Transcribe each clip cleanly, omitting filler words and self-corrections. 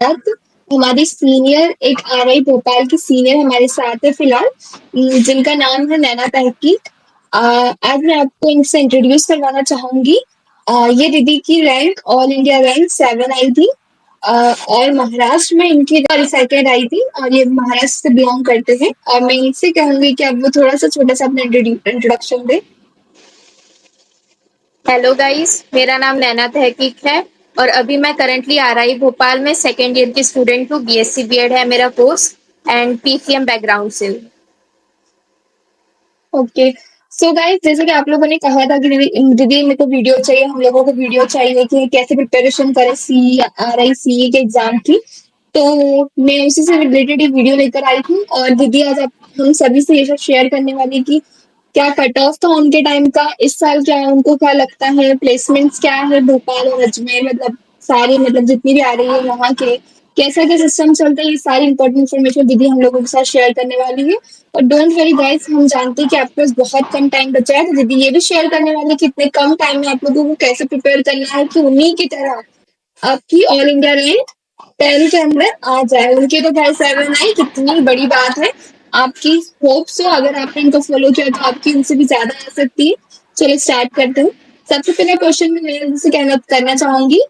साथ हमारी सीनियर एक आरआई भोपाल की सीनियर हमारे साथ है फिलहाल, जिनका नाम है नैना तहकीक। आज मैं आपको इनसे इंट्रोड्यूस करवाना चाहूंगी। ये दीदी की रैंक ऑल इंडिया रैंक 7 आई थी। और महाराष्ट्र में इनकी सेकेंड आई थी और ये महाराष्ट्र से बिलोंग करते हैं। और मैं इनसे कहूंगी कि अब वो थोड़ा सा छोटा सा अपना इंट्रोडक्शन दे। हेलो गाइस, मेरा नाम नैना तहकीक है और अभी मैं करंटली आरआई भोपाल में सेकेंड ईयर की स्टूडेंट हूँ। बीएससी बीएड है मेरा कोर्स एंड पीसीएम बैकग्राउंड से हूँ। ओके। सो गाइस, जैसे कि आप लोगों ने कहा था कि दीदी दीदी मेरे को वीडियो चाहिए, हम लोगों को वीडियो चाहिए कि कैसे प्रिपरेशन करें सी आरआई सी के एग्जाम की। तो मैं उसी से रिलेटेड एक वीडियो लेकर आई थी और दीदी आज आप हम सभी से ये सब शेयर करने वाली कि क्या कट ऑफ था उनके टाइम का, इस साल क्या है, उनको क्या लगता है, प्लेसमेंट्स क्या है भोपाल और अजमेर, मतलब सारी मतलब जितनी भी आ रही है वहाँ के कैसा क्या सिस्टम चलता है, ये सारी इंपॉर्टेंट इन्फॉर्मेशन दीदी हम लोगों के साथ शेयर करने वाली है। और डोंट वरी गाइस, हम जानते हैं कि आपके पास बहुत कम टाइम बचा है, तो दीदी ये भी शेयर करने वाली है कि इतने कम टाइम में आप लोगों को कैसे प्रिपेयर करना है कि उन्हीं की तरह आपकी ऑल इंडिया रैंक 10 के अंदर आ जाए। उनके तो खैर 7 आई, कितनी बड़ी बात है। आपकी होप्स हो, अगर आपने इनको फॉलो किया तो आपकी उनसे भी ज्यादा आ सकती है। चलो स्टार्ट करते हैं। सबसे पहला क्वेश्चन मैं उनसे कहना करना चाहूंगी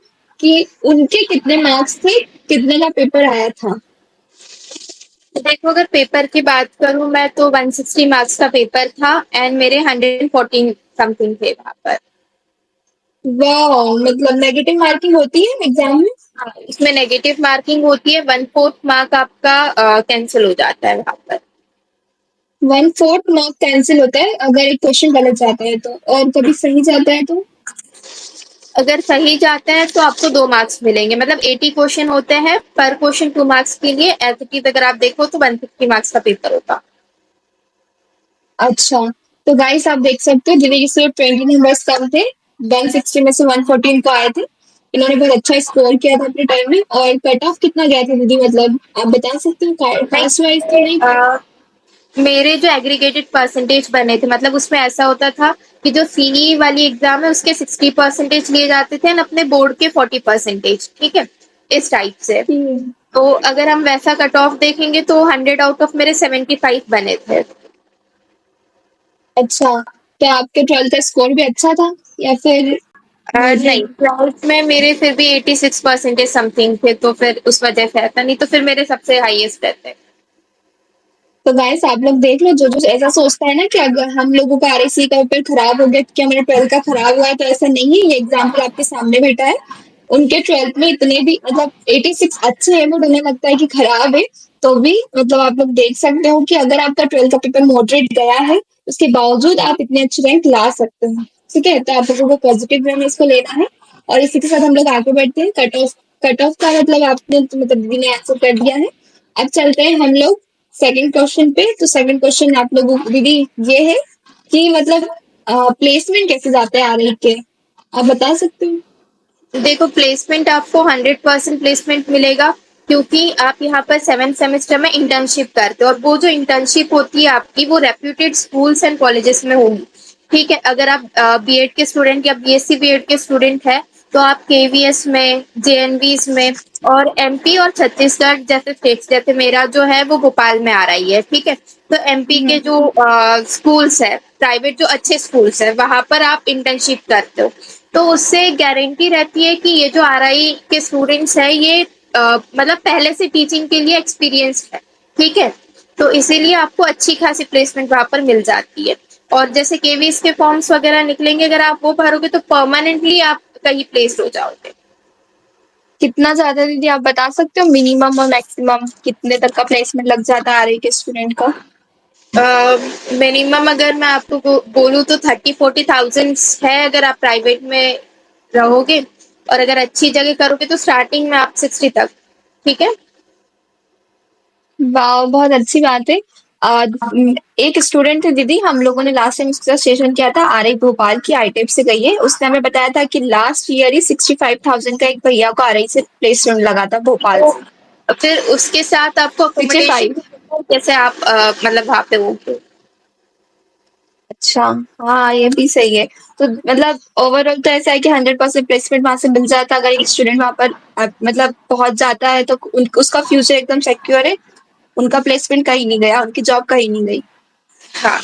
कि उनके कितने मार्क्स थे, कितने का पेपर आया था। देखो, अगर पेपर की बात करूँ मैं तो 160 मार्क्स का पेपर था एंड मेरे 114 समथिंग थे वहाँ पर। वाह, मतलब नेगेटिव मार्किंग होती है एग्जाम में। हाँ, इसमें नेगेटिव मार्किंग होती है, 1/4 मार्क आपका कैंसिल हो जाता है वहाँ पर। 1/4 मार्क कैंसिल होता है अगर एक क्वेश्चन गलत जाता है तो, और कभी सही जाता है तो। अगर सही जाता है तो आपको 2 मार्क्स मिलेंगे, मतलब 80 क्वेश्चन होते हैं, पर क्वेश्चन 2 मार्क्स के लिए। एज इट इज अगर आप देखो तो 150 मार्क्स का पेपर होता। अच्छा, तो गाइस आप देख सकते हो जिन्हें सिर्फ 20 नंबर्स कम थे, 160 में से 114 को आए थे। इन्होंने बहुत अच्छा स्कोर किया था अपने टाइम में। और कट ऑफ कितना गया था दीदी, मतलब आप बता सकते हो नहीं, कास्ट वाइज तो नहीं। मेरे जो एग्रीगेटेड परसेंटेज बने थे, मतलब उसमें ऐसा होता था कि जो सीई वाली एग्जाम है उसके 60% लिए जाते थे और अपने बोर्ड के 40%। ठीक है, इस टाइप से। तो अगर हम वैसा कट ऑफ देखेंगे तो 100 आउट ऑफ मेरे 75 बने थे। अच्छा, तो आपके 12th का स्कोर भी अच्छा था या फिर नहीं, मॉडरेट। 12th में मेरे फिर भी 86% समथिंग थे, तो फिर उस वजह से ऐसा, नहीं तो फिर मेरे सबसे हाईएस्ट रहते। तो गाइस आप लोग देख लो, जो जो ऐसा सोचता है ना कि अगर हम लोगों का आरएससी का पेपर खराब हो गया तो क्या मेरा 12th का खराब हुआ है, तो ऐसा नहीं है। ये एग्जाम्पल आपके सामने बैठा है। उनके 12th में इतने भी मतलब 86 अच्छे हैं, बट उन्हें लगता है कि खराब है। तो भी मतलब आप लोग देख सकते हो कि अगर आपका 12th का पेपर मॉडरेट गया है, उसके बावजूद आप इतने अच्छे रैंक ला सकते हो। ठीक है, तो आप लोगों को पॉजिटिव वे में इसको लेना है। और इसी के साथ हम लोग आगे बढ़ते हैं। कट ऑफ का मतलब आपने तो मतलब दीदी ने आंसर कर दिया है। अब चलते हैं हम लोग सेकंड क्वेश्चन पे। तो सेकंड क्वेश्चन आप लोगों को दीदी ये है कि मतलब प्लेसमेंट कैसे जाते हैं आरआई के, आप बता सकते हो। देखो, प्लेसमेंट आपको 100% प्लेसमेंट मिलेगा, क्योंकि आप यहाँ पर 7 सेमेस्टर में इंटर्नशिप करते हो और वो जो इंटर्नशिप होती है आपकी, वो रेप्यूटेड स्कूल्स एंड कॉलेजेस में होगी। ठीक है, अगर आप बीएड के स्टूडेंट या बीएससी बीएड के स्टूडेंट है तो आप केवीएस में, जेएनवीस में और एमपी और छत्तीसगढ़ जैसे स्टेट्स, जैसे मेरा जो है वो भोपाल में आ रही है। ठीक है, तो एमपी के जो स्कूल्स है, प्राइवेट जो अच्छे स्कूल्स है, वहां पर आप इंटर्नशिप करते हो। तो उससे गारंटी रहती है कि ये जो आरआई के स्टूडेंट्स है ये मतलब पहले से टीचिंग के लिए एक्सपीरियंस्ड है। ठीक है, तो इसीलिए आपको अच्छी खासी प्लेसमेंट वहां पर मिल जाती है। और जैसे केवीएस के फॉर्म्स वगैरह निकलेंगे, अगर आप वो भरोगे तो परमानेंटली आप कहीं प्लेस हो जाओगे। कितना ज्यादा दीदी आप बता सकते हो, मिनिमम और मैक्सिमम कितने तक का प्लेसमेंट लग जाता है आरआई के स्टूडेंट का। मिनिमम अगर मैं आपको बोलूँ तो 30-40 थाउजेंड है अगर आप प्राइवेट में रहोगे, और अगर अच्छी जगह करोगे तो स्टार्टिंग में आप 60 तक। ठीक है। वाह, बहुत अच्छी बात है। एक स्टूडेंट थे दीदी, हम लोगों ने लास्ट टाइम उसके साथ सेशन किया था, आरआई भोपाल की आईटेप से गई है। उसने हमें बताया था कि लास्ट ईयर ही 65,000 का एक भैया को आरआई से प्लेसमेंट लगा था भोपाल से। तो फिर उसके साथ आपको 65। अकोमोडेशन कैसे आप मतलब वहाँ पे होगे। अच्छा, हाँ, ये भी सही है। तो मतलब ओवरऑल तो ऐसा है कि 100% प्लेसमेंट वहाँ से मिल जाता है, अगर एक स्टूडेंट वहाँ पर मतलब पहुँच जाता है तो उसका फ्यूचर एकदम सिक्योर है, उनका प्लेसमेंट कहीं नहीं गया, उनकी जॉब कहीं नहीं गई। हाँ।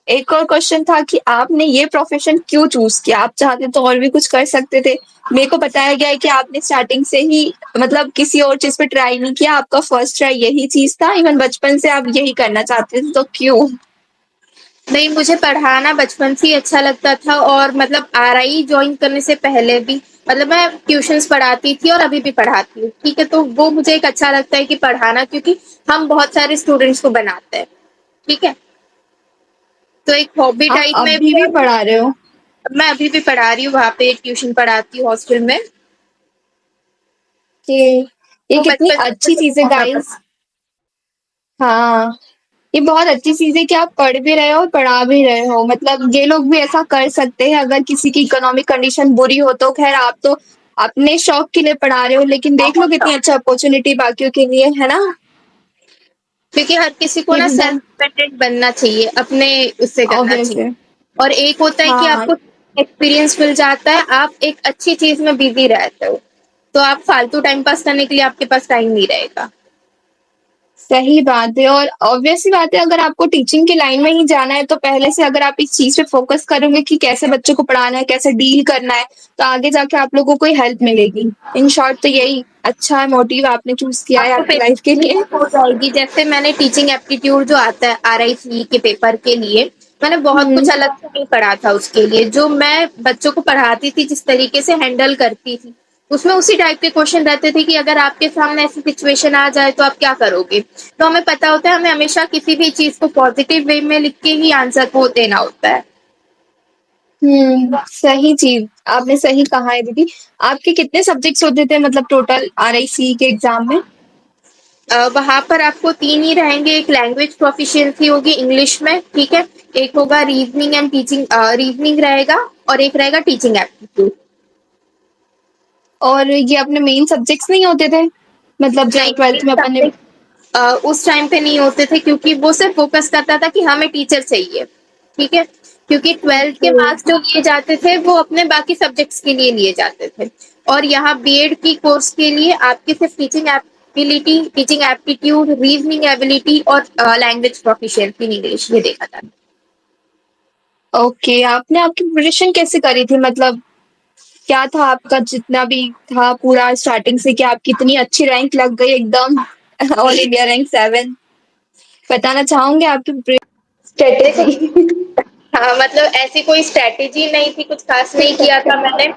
एक और क्वेश्चन था कि आपने ये प्रोफेशन क्यों चूज किया? आप चाहते तो और भी कुछ कर सकते थे। मेरे को बताया गया है कि आपने स्टार्टिंग से ही मतलब किसी और चीज पे ट्राई नहीं किया, आपका फर्स्ट ट्राई यही चीज था, इवन बचपन से आप यही करना चाहते थे, तो क्यों? नहीं, मुझे पढ़ाना बचपन से ही अच्छा लगता था और मतलब आरआई जॉइन करने से पहले भी मतलब मैं ट्यूशंस पढ़ाती थी और अभी भी पढ़ाती हूँ, ठीक है? तो वो मुझे एक अच्छा लगता है कि पढ़ाना, क्योंकि हम बहुत सारे स्टूडेंट्स को बनाते हैं, ठीक है? तो एक हॉबी आप टाइप में अभी भी भी है। पढ़ा रहे हो? मैं अभी भी पढ़ा रही हूँ, वहाँ पे ट्यूशन पढ़ाती हूँ हॉस्टल में। कि ये तो कितनी बचपन से अच्छी मुझे चीज है बहुत गाइस। पसंद। हाँ, ये बहुत अच्छी चीज है कि आप पढ़ भी रहे हो और पढ़ा भी रहे हो, मतलब ये लोग भी ऐसा कर सकते हैं अगर किसी की इकोनॉमिक कंडीशन बुरी हो तो। खैर, आप तो अपने शौक के लिए पढ़ा रहे हो, लेकिन देख लो कितनी अच्छा अपॉर्चुनिटी बाकियों के लिए है ना। क्योंकि हर किसी को ये ना भी सेल्फ बहुत डिपेंडेंट बनना चाहिए, अपने उससे करना ऑब्वियस चाहिए। है। और एक होता है कि हाँ, आपको एक्सपीरियंस मिल जाता है, आप एक अच्छी चीज में बिजी रहते हो, तो आप फालतू टाइम पास करने के लिए आपके पास टाइम नहीं रहेगा। सही बात है। और ऑब्वियस सी बात है, अगर आपको टीचिंग की लाइन में ही जाना है तो पहले से अगर आप इस चीज पे फोकस करोगे कि कैसे बच्चों को पढ़ाना है, कैसे डील करना है, तो आगे जाके आप लोगों को कोई हेल्प मिलेगी। इन शॉर्ट तो यही अच्छा मोटिव आपने चूज किया है आपको आपकी पेपर लाइफ के लिए। हो जाएगी, जैसे मैंने टीचिंग एप्टीट्यूड जो आता है आरआईसी के पेपर के लिए, मैंने बहुत हम्म। कुछ अलग से नहीं पढ़ा था उसके लिए। जो मैं बच्चों को पढ़ाती थी, जिस तरीके से हैंडल करती थी, उसमें उसी टाइप के क्वेश्चन रहते थे कि अगर आपके सामने ऐसी सिचुएशन आ जाए तो आप क्या करोगे। तो हमें पता होता है हमें हमेशा किसी भी चीज को पॉजिटिव वे में लिख के ही आंसर को देना होता है। सही चीज आपने सही कहा है दीदी। आपके कितने सब्जेक्ट्स होते थे मतलब टोटल आरआईसी के एग्जाम में? वहां पर आपको तीन ही रहेंगे। एक लैंग्वेज प्रोफिशिएंसी होगी इंग्लिश में, ठीक है? एक होगा रीजनिंग एंड टीचिंग, रीजनिंग रहेगा, और एक रहेगा टीचिंग एप्टीट्यूड। और ये अपने मेन सब्जेक्ट्स नहीं होते थे, मतलब जो नहीं, ट्वेल्थ में अपन ने? उस टाइम पे नहीं होते थे, क्योंकि वो सिर्फ फोकस करता था कि हमें टीचर चाहिए, ठीक है? क्योंकि ट्वेल्थ के ओके। मार्क्स जो लिए जाते थे वो अपने बाकी सब्जेक्ट्स के लिए लिए जाते थे। और यहाँ बीएड की कोर्स के लिए आपकी सिर्फ teaching ability, teaching aptitude, reasoning ability और लैंग्वेज प्रोफिशिएंसी इन इंग्लिश ये देखा था। ओके, आपने आपकी प्रिपरेशन कैसे करी थी, मतलब क्या था आपका जितना भी था पूरा स्टार्टिंग से, कि आपकी इतनी अच्छी रैंक लग गई एकदम ऑल इंडिया रैंक 7? बताना चाहूंगे आपकी देखो, स्ट्रेटेजी? हाँ, मतलब ऐसी कोई स्ट्रैटेजी नहीं थी, कुछ खास नहीं किया था मैंने।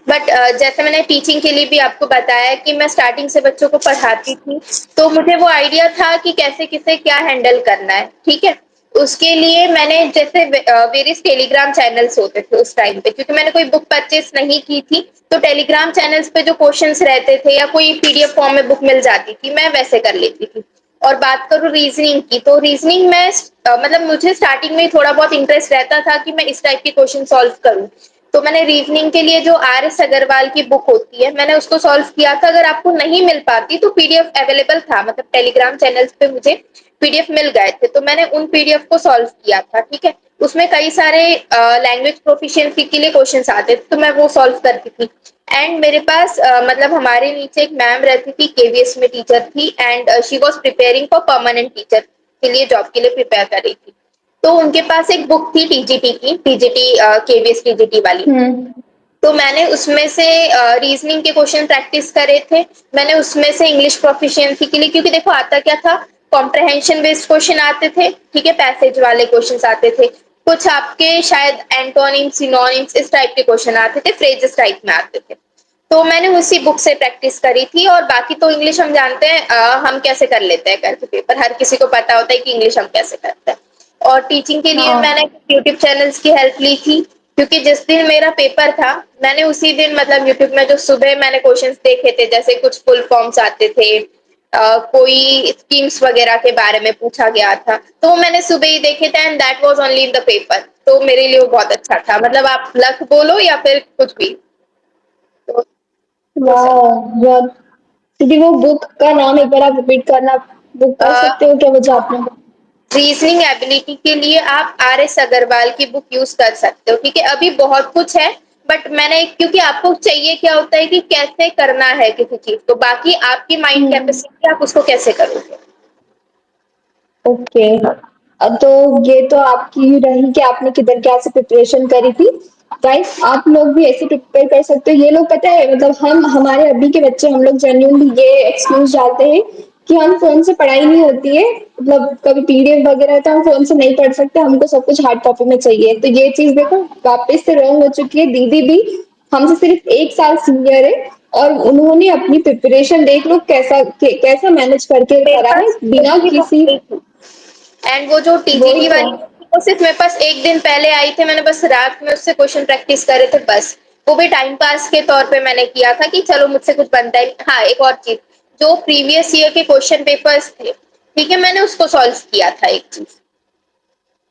बट जैसे मैंने टीचिंग के लिए भी आपको बताया कि मैं स्टार्टिंग से बच्चों को पढ़ाती थी, तो मुझे वो आइडिया था कि कैसे किसे क्या हैंडल करना है, ठीक है? उसके लिए मैंने जैसे वेरियस टेलीग्राम चैनल्स होते थे उस टाइम पे, क्योंकि मैंने कोई बुक परचेस नहीं की थी, तो टेलीग्राम चैनल्स पे जो क्वेश्चंस रहते थे या कोई पीडीएफ फॉर्म में बुक मिल जाती थी, मैं वैसे कर लेती थी। और बात करूँ रीजनिंग की, तो रीजनिंग में मतलब मुझे स्टार्टिंग में थोड़ा बहुत इंटरेस्ट रहता था कि मैं इस टाइप के क्वेश्चन सॉल्व करूँ। तो मैंने रीजनिंग के लिए जो आर एस अग्रवाल की बुक होती है, मैंने उसको सॉल्व किया था। अगर आपको नहीं मिल पाती तो पीडीएफ अवेलेबल था, मतलब टेलीग्राम चैनल्स पे मुझे पीडीएफ मिल गए थे, तो मैंने उन पीडीएफ को सॉल्व किया था, ठीक है? उसमें कई सारे लैंग्वेज प्रोफिशिएंसी के लिए क्वेश्चंस आते थे, तो मैं वो सॉल्व करती थी। एंड मेरे पास मतलब हमारे नीचे एक मैम रहती थी, केवीएस में टीचर थी, and she was preparing for permanent teacher के लिए, जॉब के लिए प्रिपेयर कर रही थी। तो उनके पास एक बुक थी टीजीटी की, टीजीटी केवीएस टीजीटी वाली। हम्म। तो मैंने उसमें से रीजनिंग के क्वेश्चन प्रैक्टिस करे थे। मैंने उसमें से इंग्लिश प्रोफिशिएंसी के लिए, क्योंकि देखो आता क्या था, कॉम्प्रहेंशन बेस्ड क्वेश्चन आते थे, ठीक है? पैसेज वाले क्वेश्चंस आते थे, कुछ आपके शायद एंटोनिम्स सिनोनिम्स इस टाइप के क्वेश्चन आते थे, फ्रेजेस टाइप में आते थे। तो मैंने उसी बुक से प्रैक्टिस करी थी। और बाकी तो इंग्लिश हम जानते हैं, हम कैसे कर लेते हैं करके पेपर, हर किसी को पता होता है कि इंग्लिश हम कैसे करते हैं। और टीचिंग के लिए हाँ। मैंने यूट्यूब चैनल्स की हेल्प ली थी, क्योंकि जिस दिन मेरा पेपर था, मैंने उसी दिन मतलब यूट्यूब में जो सुबह मैंने क्वेश्चंस देखे थे, जैसे कुछ फुल फॉर्म्स आते थे, कोई स्कीम्स वगैरह के बारे में पूछा गया था, तो मैंने सुबह ही देखे थे, and that was only in the paper. तो मेरे लिए वो बहुत अच्छा था, मतलब आप लक बोलो या फिर कुछ भी, तो वो वाह, सही। बहुत। दीदी वो बुक का नाम एक बार आप रिपीट करना, बुक कर अ, सकते हो क्या मुझे आपने? रीजनिंग एबिलिटी के लिए आप आर एस अग्रवाल की बुक यूज कर सकते हो, ठीक है। अभी बहुत कुछ है, बट मैंने, क्योंकि आपको चाहिए क्या होता है कि कैसे करना है किसी चीज को, बाकी आपकी माइंड हम्म। कैपेसिटी आप उसको कैसे करोगे। ओके। तो ये तो आपकी रही कि आपने किधर क्या से प्रिपरेशन करी थी। गाइस आप लोग भी ऐसे प्रिपेयर कर सकते हो। ये लोग पता है मतलब हम हमारे अभी के बच्चे हम लोग जेन्युइनली ये एक्सक्यूज डालते हैं कि हम फोन से पढ़ाई नहीं होती है, मतलब कभी पीडीएफ वगैरह है तो हम फोन से नहीं पढ़ सकते, हमको सब कुछ हार्ड कॉपी में चाहिए। तो ये चीज देखो वापस से रॉन्ग हो चुकी है। दीदी भी हमसे सिर्फ 1 साल सीनियर है और उन्होंने अपनी प्रिपरेशन देख लो कैसा मैनेज करके मेरे करा है पास बिना भी बहुत किसी। नहीं थी, एंड वो जो वही टीजीटी तो। वाली थी, वो सिर्फ मेरे पास एक दिन पहले आई थी, मैंने बस रात में उससे क्वेश्चन प्रैक्टिस करे थे बस। वो भी टाइम पास के तौर पे मैंने किया था कि चलो मुझसे कुछ बनता है। हाँ, एक और चीज, जो प्रीवियस ईयर के क्वेश्चन पेपर्स थे, ठीक है, मैंने उसको सॉल्व किया था एक चीज।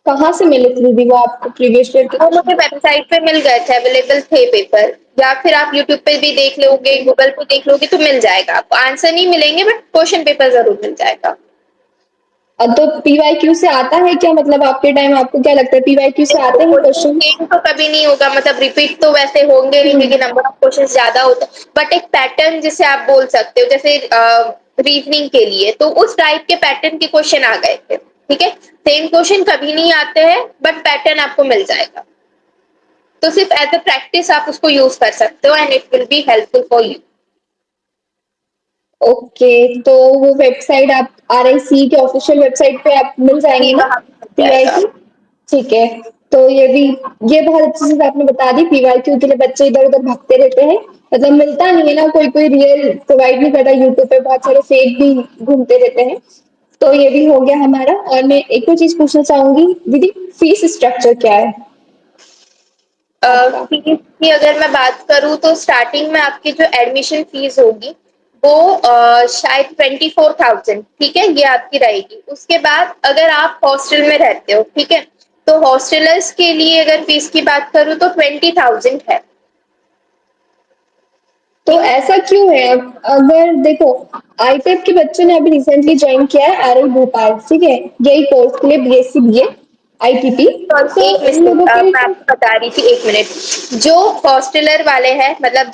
कहाँ से मिले थे दीदी वो आपको प्रीवियस ईयर के वो क्वेश्चन मुझे पेपर? वेबसाइट पे मिल गए थे, अवेलेबल थे पेपर, या फिर आप यूट्यूब पे भी देख लोगे, गूगल पे देख लोगे तो मिल जाएगा आपको। आंसर नहीं मिलेंगे बट क्वेश्चन पेपर जरूर मिल जाएगा। अब तो पीवाईक्यू से आता है क्या, मतलब आपके टाइम आपको क्या लगता है पीवाईक्यू से आते हैं क्वेश्चन क्वेश्चन? सेम तो कभी नहीं होगा, मतलब रिपीट तो वैसे होंगे नहीं क्योंकि नंबर ऑफ क्वेश्चन ज्यादा होता है, बट एक पैटर्न जिसे आप बोल सकते हो, जैसे रीजनिंग के लिए तो उस टाइप के पैटर्न के क्वेश्चन आ गए थे, ठीक है। सेम क्वेश्चन कभी नहीं आते हैं बट पैटर्न आपको मिल जाएगा, तो सिर्फ एज अ प्रैक्टिस आप उसको यूज कर सकते हो and it will be helpful for you. Okay. तो वो वेबसाइट आप आरआईसी के ऑफिशियल वेबसाइट पे आप मिल जी, जाएंगे ना वहां पे मिल जाएगा। पीवाईक्यू? ठीक है। तो ये बहुत अच्छी चीज आपने बता दी। पीवाईक्यू के लिए बच्चे इधर उधर भागते रहते हैं, मतलब मिलता नहीं है ना, कोई कोई रियल प्रोवाइड नहीं करता, यूट्यूब पे बहुत सारे फेक भी घूमते रहते हैं। तो ये भी हो गया हमारा। और मैं एक और चीज पूछना चाहूंगी दीदी, फीस स्ट्रक्चर क्या है आपका? फीस की अगर मैं बात करूँ तो स्टार्टिंग में आपकी जो एडमिशन फीस होगी वो शायद 24,000, ठीक है, ये आपकी रहेगी। उसके बाद अगर आप हॉस्टल में रहते हो, ठीक है, तो हॉस्टलर्स के लिए अगर फीस की बात करूँ तो 20,000 है। तो ऐसा क्यों है? अब अगर देखो आईटेप के बच्चों ने अभी रिसेंटली ज्वाइन किया है आरआई भोपाल, ठीक है, यही कोर्स के लिए बीएससी बीए आईटीपी। सॉरी, तो एक इन मिनट, लोगों के लिए मैं तो आपको बता रही थी, एक मिनट। जो हॉस्टलर वाले हैं, मतलब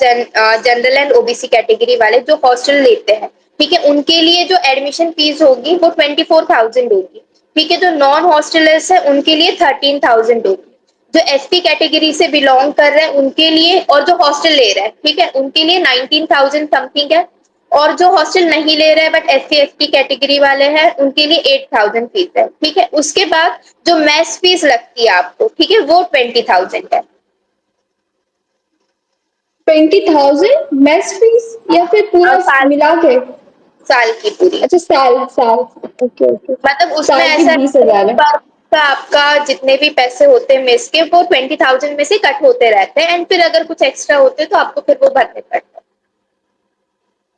जनरल एंड ओबीसी कैटेगरी वाले जो हॉस्टल लेते हैं, ठीक है, उनके लिए जो एडमिशन फीस होगी वो 24,000 होगी, ठीक है। जो नॉन हॉस्टलर्स है उनके लिए 13,000 होगी। जो एसटी कैटेगरी से बिलोंग कर रहे हैं उनके लिए, और जो हॉस्टल ले रहे हैं, ठीक है, उनके लिए 19,000 समथिंग है। और जो हॉस्टल नहीं ले रहे हैं बट एससी एसटी कैटेगरी वाले हैं उनके लिए 8,000 फीस है, ठीक है। उसके बाद जो मेस फीस लगती है आपको, ठीक है, वो 20,000 है। 20,000 मेस फीस या फिर पूरा साल मिला के? साल की पूरी, अच्छा साल साल। Okay okay. मतलब उसमें साल की ऐसा 20,000 है। का आपका जितने भी पैसे होते हैं मेस के वो 20,000 में से कट होते रहते हैं, एंड फिर अगर कुछ एक्स्ट्रा होते हैं तो आपको फिर वो भरने पड़ते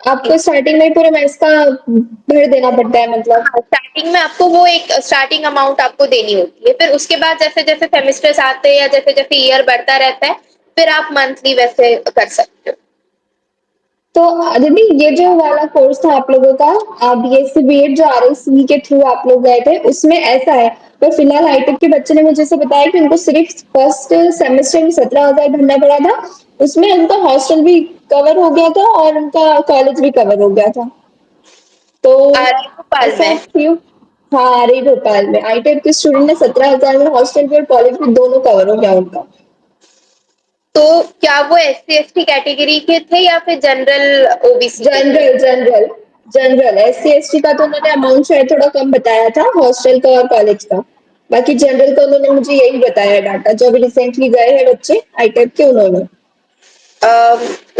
आपको हैं। स्टार्टिंग में पूरे मेस का भर देना पड़ता है मतलब? हाँ, स्टार्टिंग में आपको वो एक स्टार्टिंग अमाउंट आपको देनी होती है, फिर उसके बाद जैसे जैसे सेमेस्टर्स आते हैं या जैसे जैसे ईयर बढ़ता रहता है फिर आप मंथली वैसे कर सकते हो। तो दीदी ये जो वाला कोर्स था आप लोगों का बीएससी बीएड जो आरआईसी के थ्रू आप लोग गए थे उसमें ऐसा है, तो फिलहाल हाईटेक के बच्चे ने मुझे से बताया कि उनको सिर्फ फर्स्ट सेमेस्टर में 17,000 भरना पड़ा था, उसमें उनका हॉस्टल भी कवर हो गया था और उनका कॉलेज भी कवर हो गया था। तो आरआई भोपाल ऐसा में। क्यों? हाँ आरआई भोपाल में आईटेक के स्टूडेंट ने 17,000 में हॉस्टल भी और कॉलेज भी दोनों कवर हो गया उनका। तो क्या वो एससी एसटी कैटेगरी के थे या फिर जनरल ओबीसी के थे। General general general SC ST का तो उन्होंने अमाउंट शायद थोड़ा कम बताया था हॉस्टल का और कॉलेज का। बाकी जनरल का उन्होंने मुझे यही बताया डाटा, जो अभी रिसेंटली गए हैं बच्चे आईटेक के उन्होंने।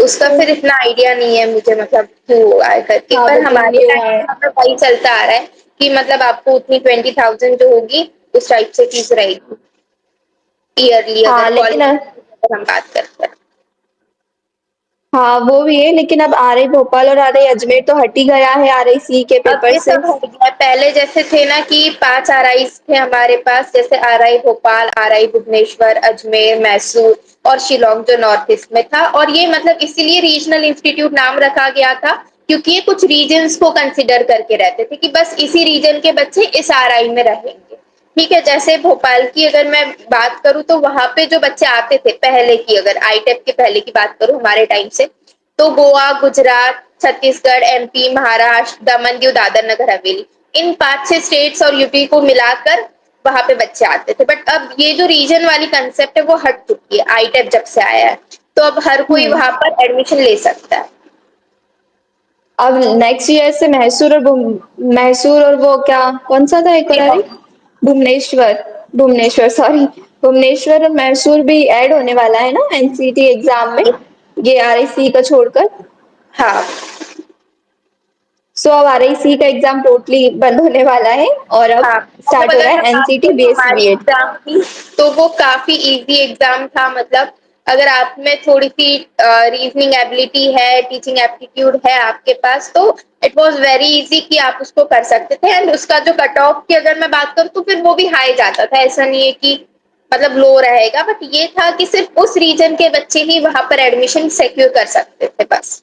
उसका तो फिर इतना आइडिया नहीं है मुझे, मतलब क्यों आए करके, हाँ पर वो तो हमारे न्यू टाइम है। में मतलब वही चलता आ रहा है कि मतलब आपको उतनी 20,000 जो होगी उस टाइप से फीस रहेगी ईयरली, अगर हाँ लेकिन कॉलेज की हम बात करते हैं। हाँ वो भी है, लेकिन अब आरआई भोपाल और आरआई अजमेर तो हट ही गया है आरआई सी के अब पेपर ये से। सब हट गया है। पहले जैसे थे ना कि 5 आरआई थे हमारे पास, जैसे आरआई भोपाल, आरआई भुवनेश्वर, अजमेर, मैसूर और शिलोंग जो नॉर्थ ईस्ट में था, और ये मतलब इसीलिए रीजनल इंस्टीट्यूट नाम रखा गया था क्योंकि ये कुछ रीजन्स को कंसिडर करके रहते थे कि बस इसी रीजन के बच्चे इस आरआई में रहेंगे। ठीक है, जैसे भोपाल की अगर मैं बात करूँ तो वहां पे जो बच्चे आते थे पहले की, अगर आईटेप के पहले की बात करूँ हमारे टाइम से, तो गोवा, गुजरात, छत्तीसगढ़, एमपी, महाराष्ट्र, दमन, दीव, दादर नगर हवेली, इन 5-6 स्टेट्स और यूपी को मिलाकर वहां पे बच्चे आते थे। बट अब ये जो रीजन वाली कंसेप्ट है वो हट चुकी है आईटेप जब से आया है, तो अब हर कोई हम्म। वहां पर एडमिशन ले सकता है। अब नेक्स्ट ईयर से मैसूर और वो क्या, कौन सा था एक और, अरे भुवनेश्वर, भुवनेश्वर सॉरी, भुवनेश्वर और मैसूर भी ऐड होने वाला है ना एनसीटी एग्जाम में, ये आरआईसी का छोड़कर। हाँ, सो अब आरआईसी का एग्जाम टोटली बंद होने वाला है और अब हाँ। और अब स्टार्ट हो अगर रहा मैं है बात एनसीटी करूँ बीएससी हमारी बीएड। एग्जाम की, तो वो काफी इजी एग्जाम था। मतलब अगर आप में थोड़ी सी रीजनिंग एबिलिटी है, टीचिंग एप्टीट्यूड है आपके पास, तो इट वाज वेरी इजी कि आप उसको कर सकते थे। एंड उसका जो कट ऑफ की अगर मैं बात करूँ तो फिर वो भी हाई जाता था, ऐसा नहीं है कि मतलब लो रहेगा। बट ये था कि सिर्फ उस रीजन के बच्चे ही वहां पर एडमिशन सिक्योर कर सकते थे बस।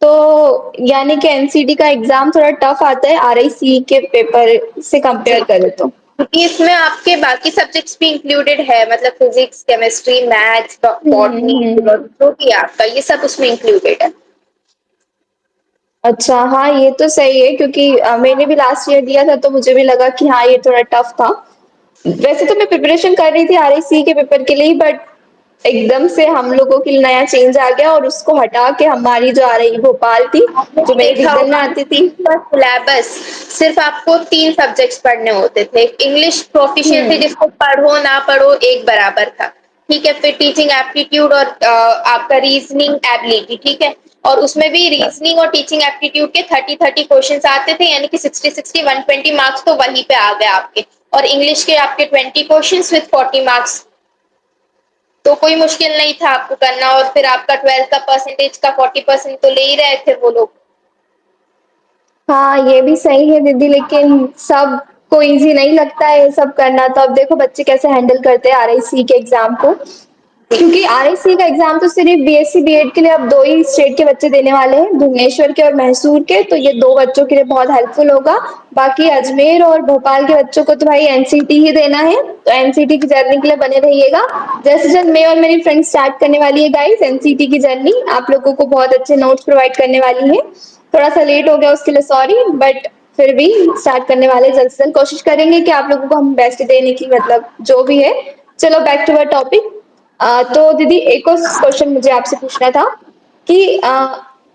तो यानी कि एनसीटी का एग्जाम थोड़ा टफ आता है आरआईसी के पेपर से कंपेयर करें तो। क्योंकि इसमें आपके बाकी सब्जेक्ट्स भी इंक्लूडेड है, मतलब फिजिक्स, केमिस्ट्री, मैथ्स, बॉटनी, हम्म। जो भी है आपका, ये सब उसमें इंक्लूडेड है। अच्छा हाँ, ये तो सही है क्योंकि मैंने भी लास्ट ईयर दिया था तो मुझे भी लगा कि हाँ ये थोड़ा टफ था। वैसे तो मैं प्रिपरेशन कर रही थी आरआईसी के पेपर के लिए, बट एकदम से हम लोगों के लिए नया चेंज आ गया और उसको हटा के हमारी जो आ रही भोपाल थी, आपने जो मेरे देखा रीजन में होगा आती थी। का सिलेबस, सिर्फ आपको 3 सब्जेक्ट्स पढ़ने होते थे। इंग्लिश प्रोफिशिएंसी हम्म। जिसको पढ़ो ना पढ़ो एक बराबर था। ठीक है, फिर टीचिंग एप्टीट्यूड और आपका रीजनिंग एबिलिटी। ठीक है, और उसमें भी रीजनिंग और टीचिंग एप्टीट्यूड के 30-30 क्वेश्चंस आते थे, यानी कि 60-60 120 मार्क्स तो वहीं पे आ गए आपके। और इंग्लिश के आपके 20 क्वेश्चंस विद 40 मार्क्स, तो कोई मुश्किल नहीं था आपको करना। और फिर आपका 12th का परसेंटेज का 40% तो ले ही रहे थे वो लोग। हाँ ये भी सही है दीदी, लेकिन सब को इजी नहीं लगता है ये सब करना। तो अब देखो बच्चे कैसे हैंडल करते हैं आरआईसी के एग्जाम को, क्योंकि आरआईसी का एग्जाम तो सिर्फ बीएससी बीएड के लिए अब दो ही स्टेट के बच्चे देने वाले हैं, भुवनेश्वर के और मैसूर के, तो ये दो बच्चों के लिए बहुत हेल्पफुल होगा। बाकी अजमेर और भोपाल के बच्चों को तो भाई एनसीटी ही देना है, तो एनसीटी की जर्नी के लिए बने रहिएगा। जैसे जल्द मैं और मेरी फ्रेंड स्टार्ट करने वाली है गाइस एनसीटी की जर्नी, आप लोगों को बहुत अच्छे नोट्स प्रोवाइड करने वाली है। थोड़ा सा लेट हो गया उसके लिए सॉरी, बट फिर भी स्टार्ट करने वाले जल्द से जल्द कोशिश करेंगे कि आप लोगों को हम बेस्ट देने की, मतलब जो भी है। चलो बैक टू अवर टॉपिक। तो दीदी एक और क्वेश्चन मुझे आपसे पूछना था कि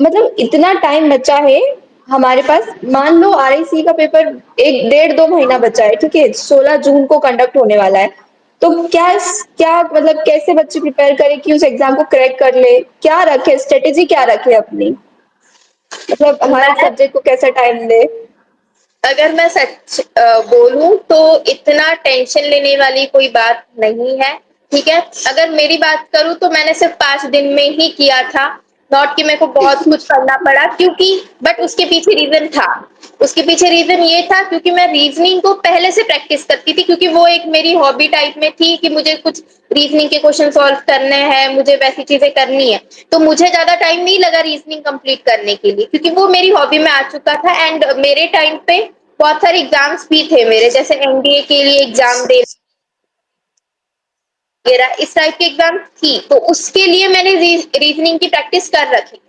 मतलब इतना टाइम बचा है हमारे पास, मान लो आरआईसी का पेपर एक डेढ़ दो महीना बचा है, ठीक है, 16 जून को कंडक्ट होने वाला है। तो क्या क्या मतलब कैसे बच्चे प्रिपेयर करें कि उस एग्जाम को क्रैक कर ले, क्या रखे स्ट्रेटेजी, क्या रखे अपनी, मतलब हर मैं सब्जेक्ट को कैसा टाइम दे। अगर मैं सच बोलूं तो इतना टेंशन लेने वाली कोई बात नहीं है। ठीक है, अगर मेरी बात करूं तो मैंने सिर्फ 5 दिन में ही किया था। नॉट कि मेरे को बहुत कुछ करना पड़ा, क्योंकि बट उसके पीछे रीजन था। उसके पीछे रीजन ये था क्योंकि मैं रीजनिंग को पहले से प्रैक्टिस करती थी, क्योंकि वो एक मेरी हॉबी टाइप में थी कि मुझे कुछ रीजनिंग के क्वेश्चन सॉल्व करने हैं, मुझे वैसी चीजें करनी है। तो मुझे ज्यादा टाइम नहीं लगा रीजनिंग कंप्लीट करने के लिए, क्योंकि वो मेरी हॉबी में आ चुका था। एंड मेरे टाइम पे बहुत सारे एग्जाम्स भी थे मेरे, जैसे एनडीए के लिए एग्जाम दे वगैरह, इस टाइप की एग्जाम थी, तो उसके लिए मैंने रीजनिंग की प्रैक्टिस कर रखी थी।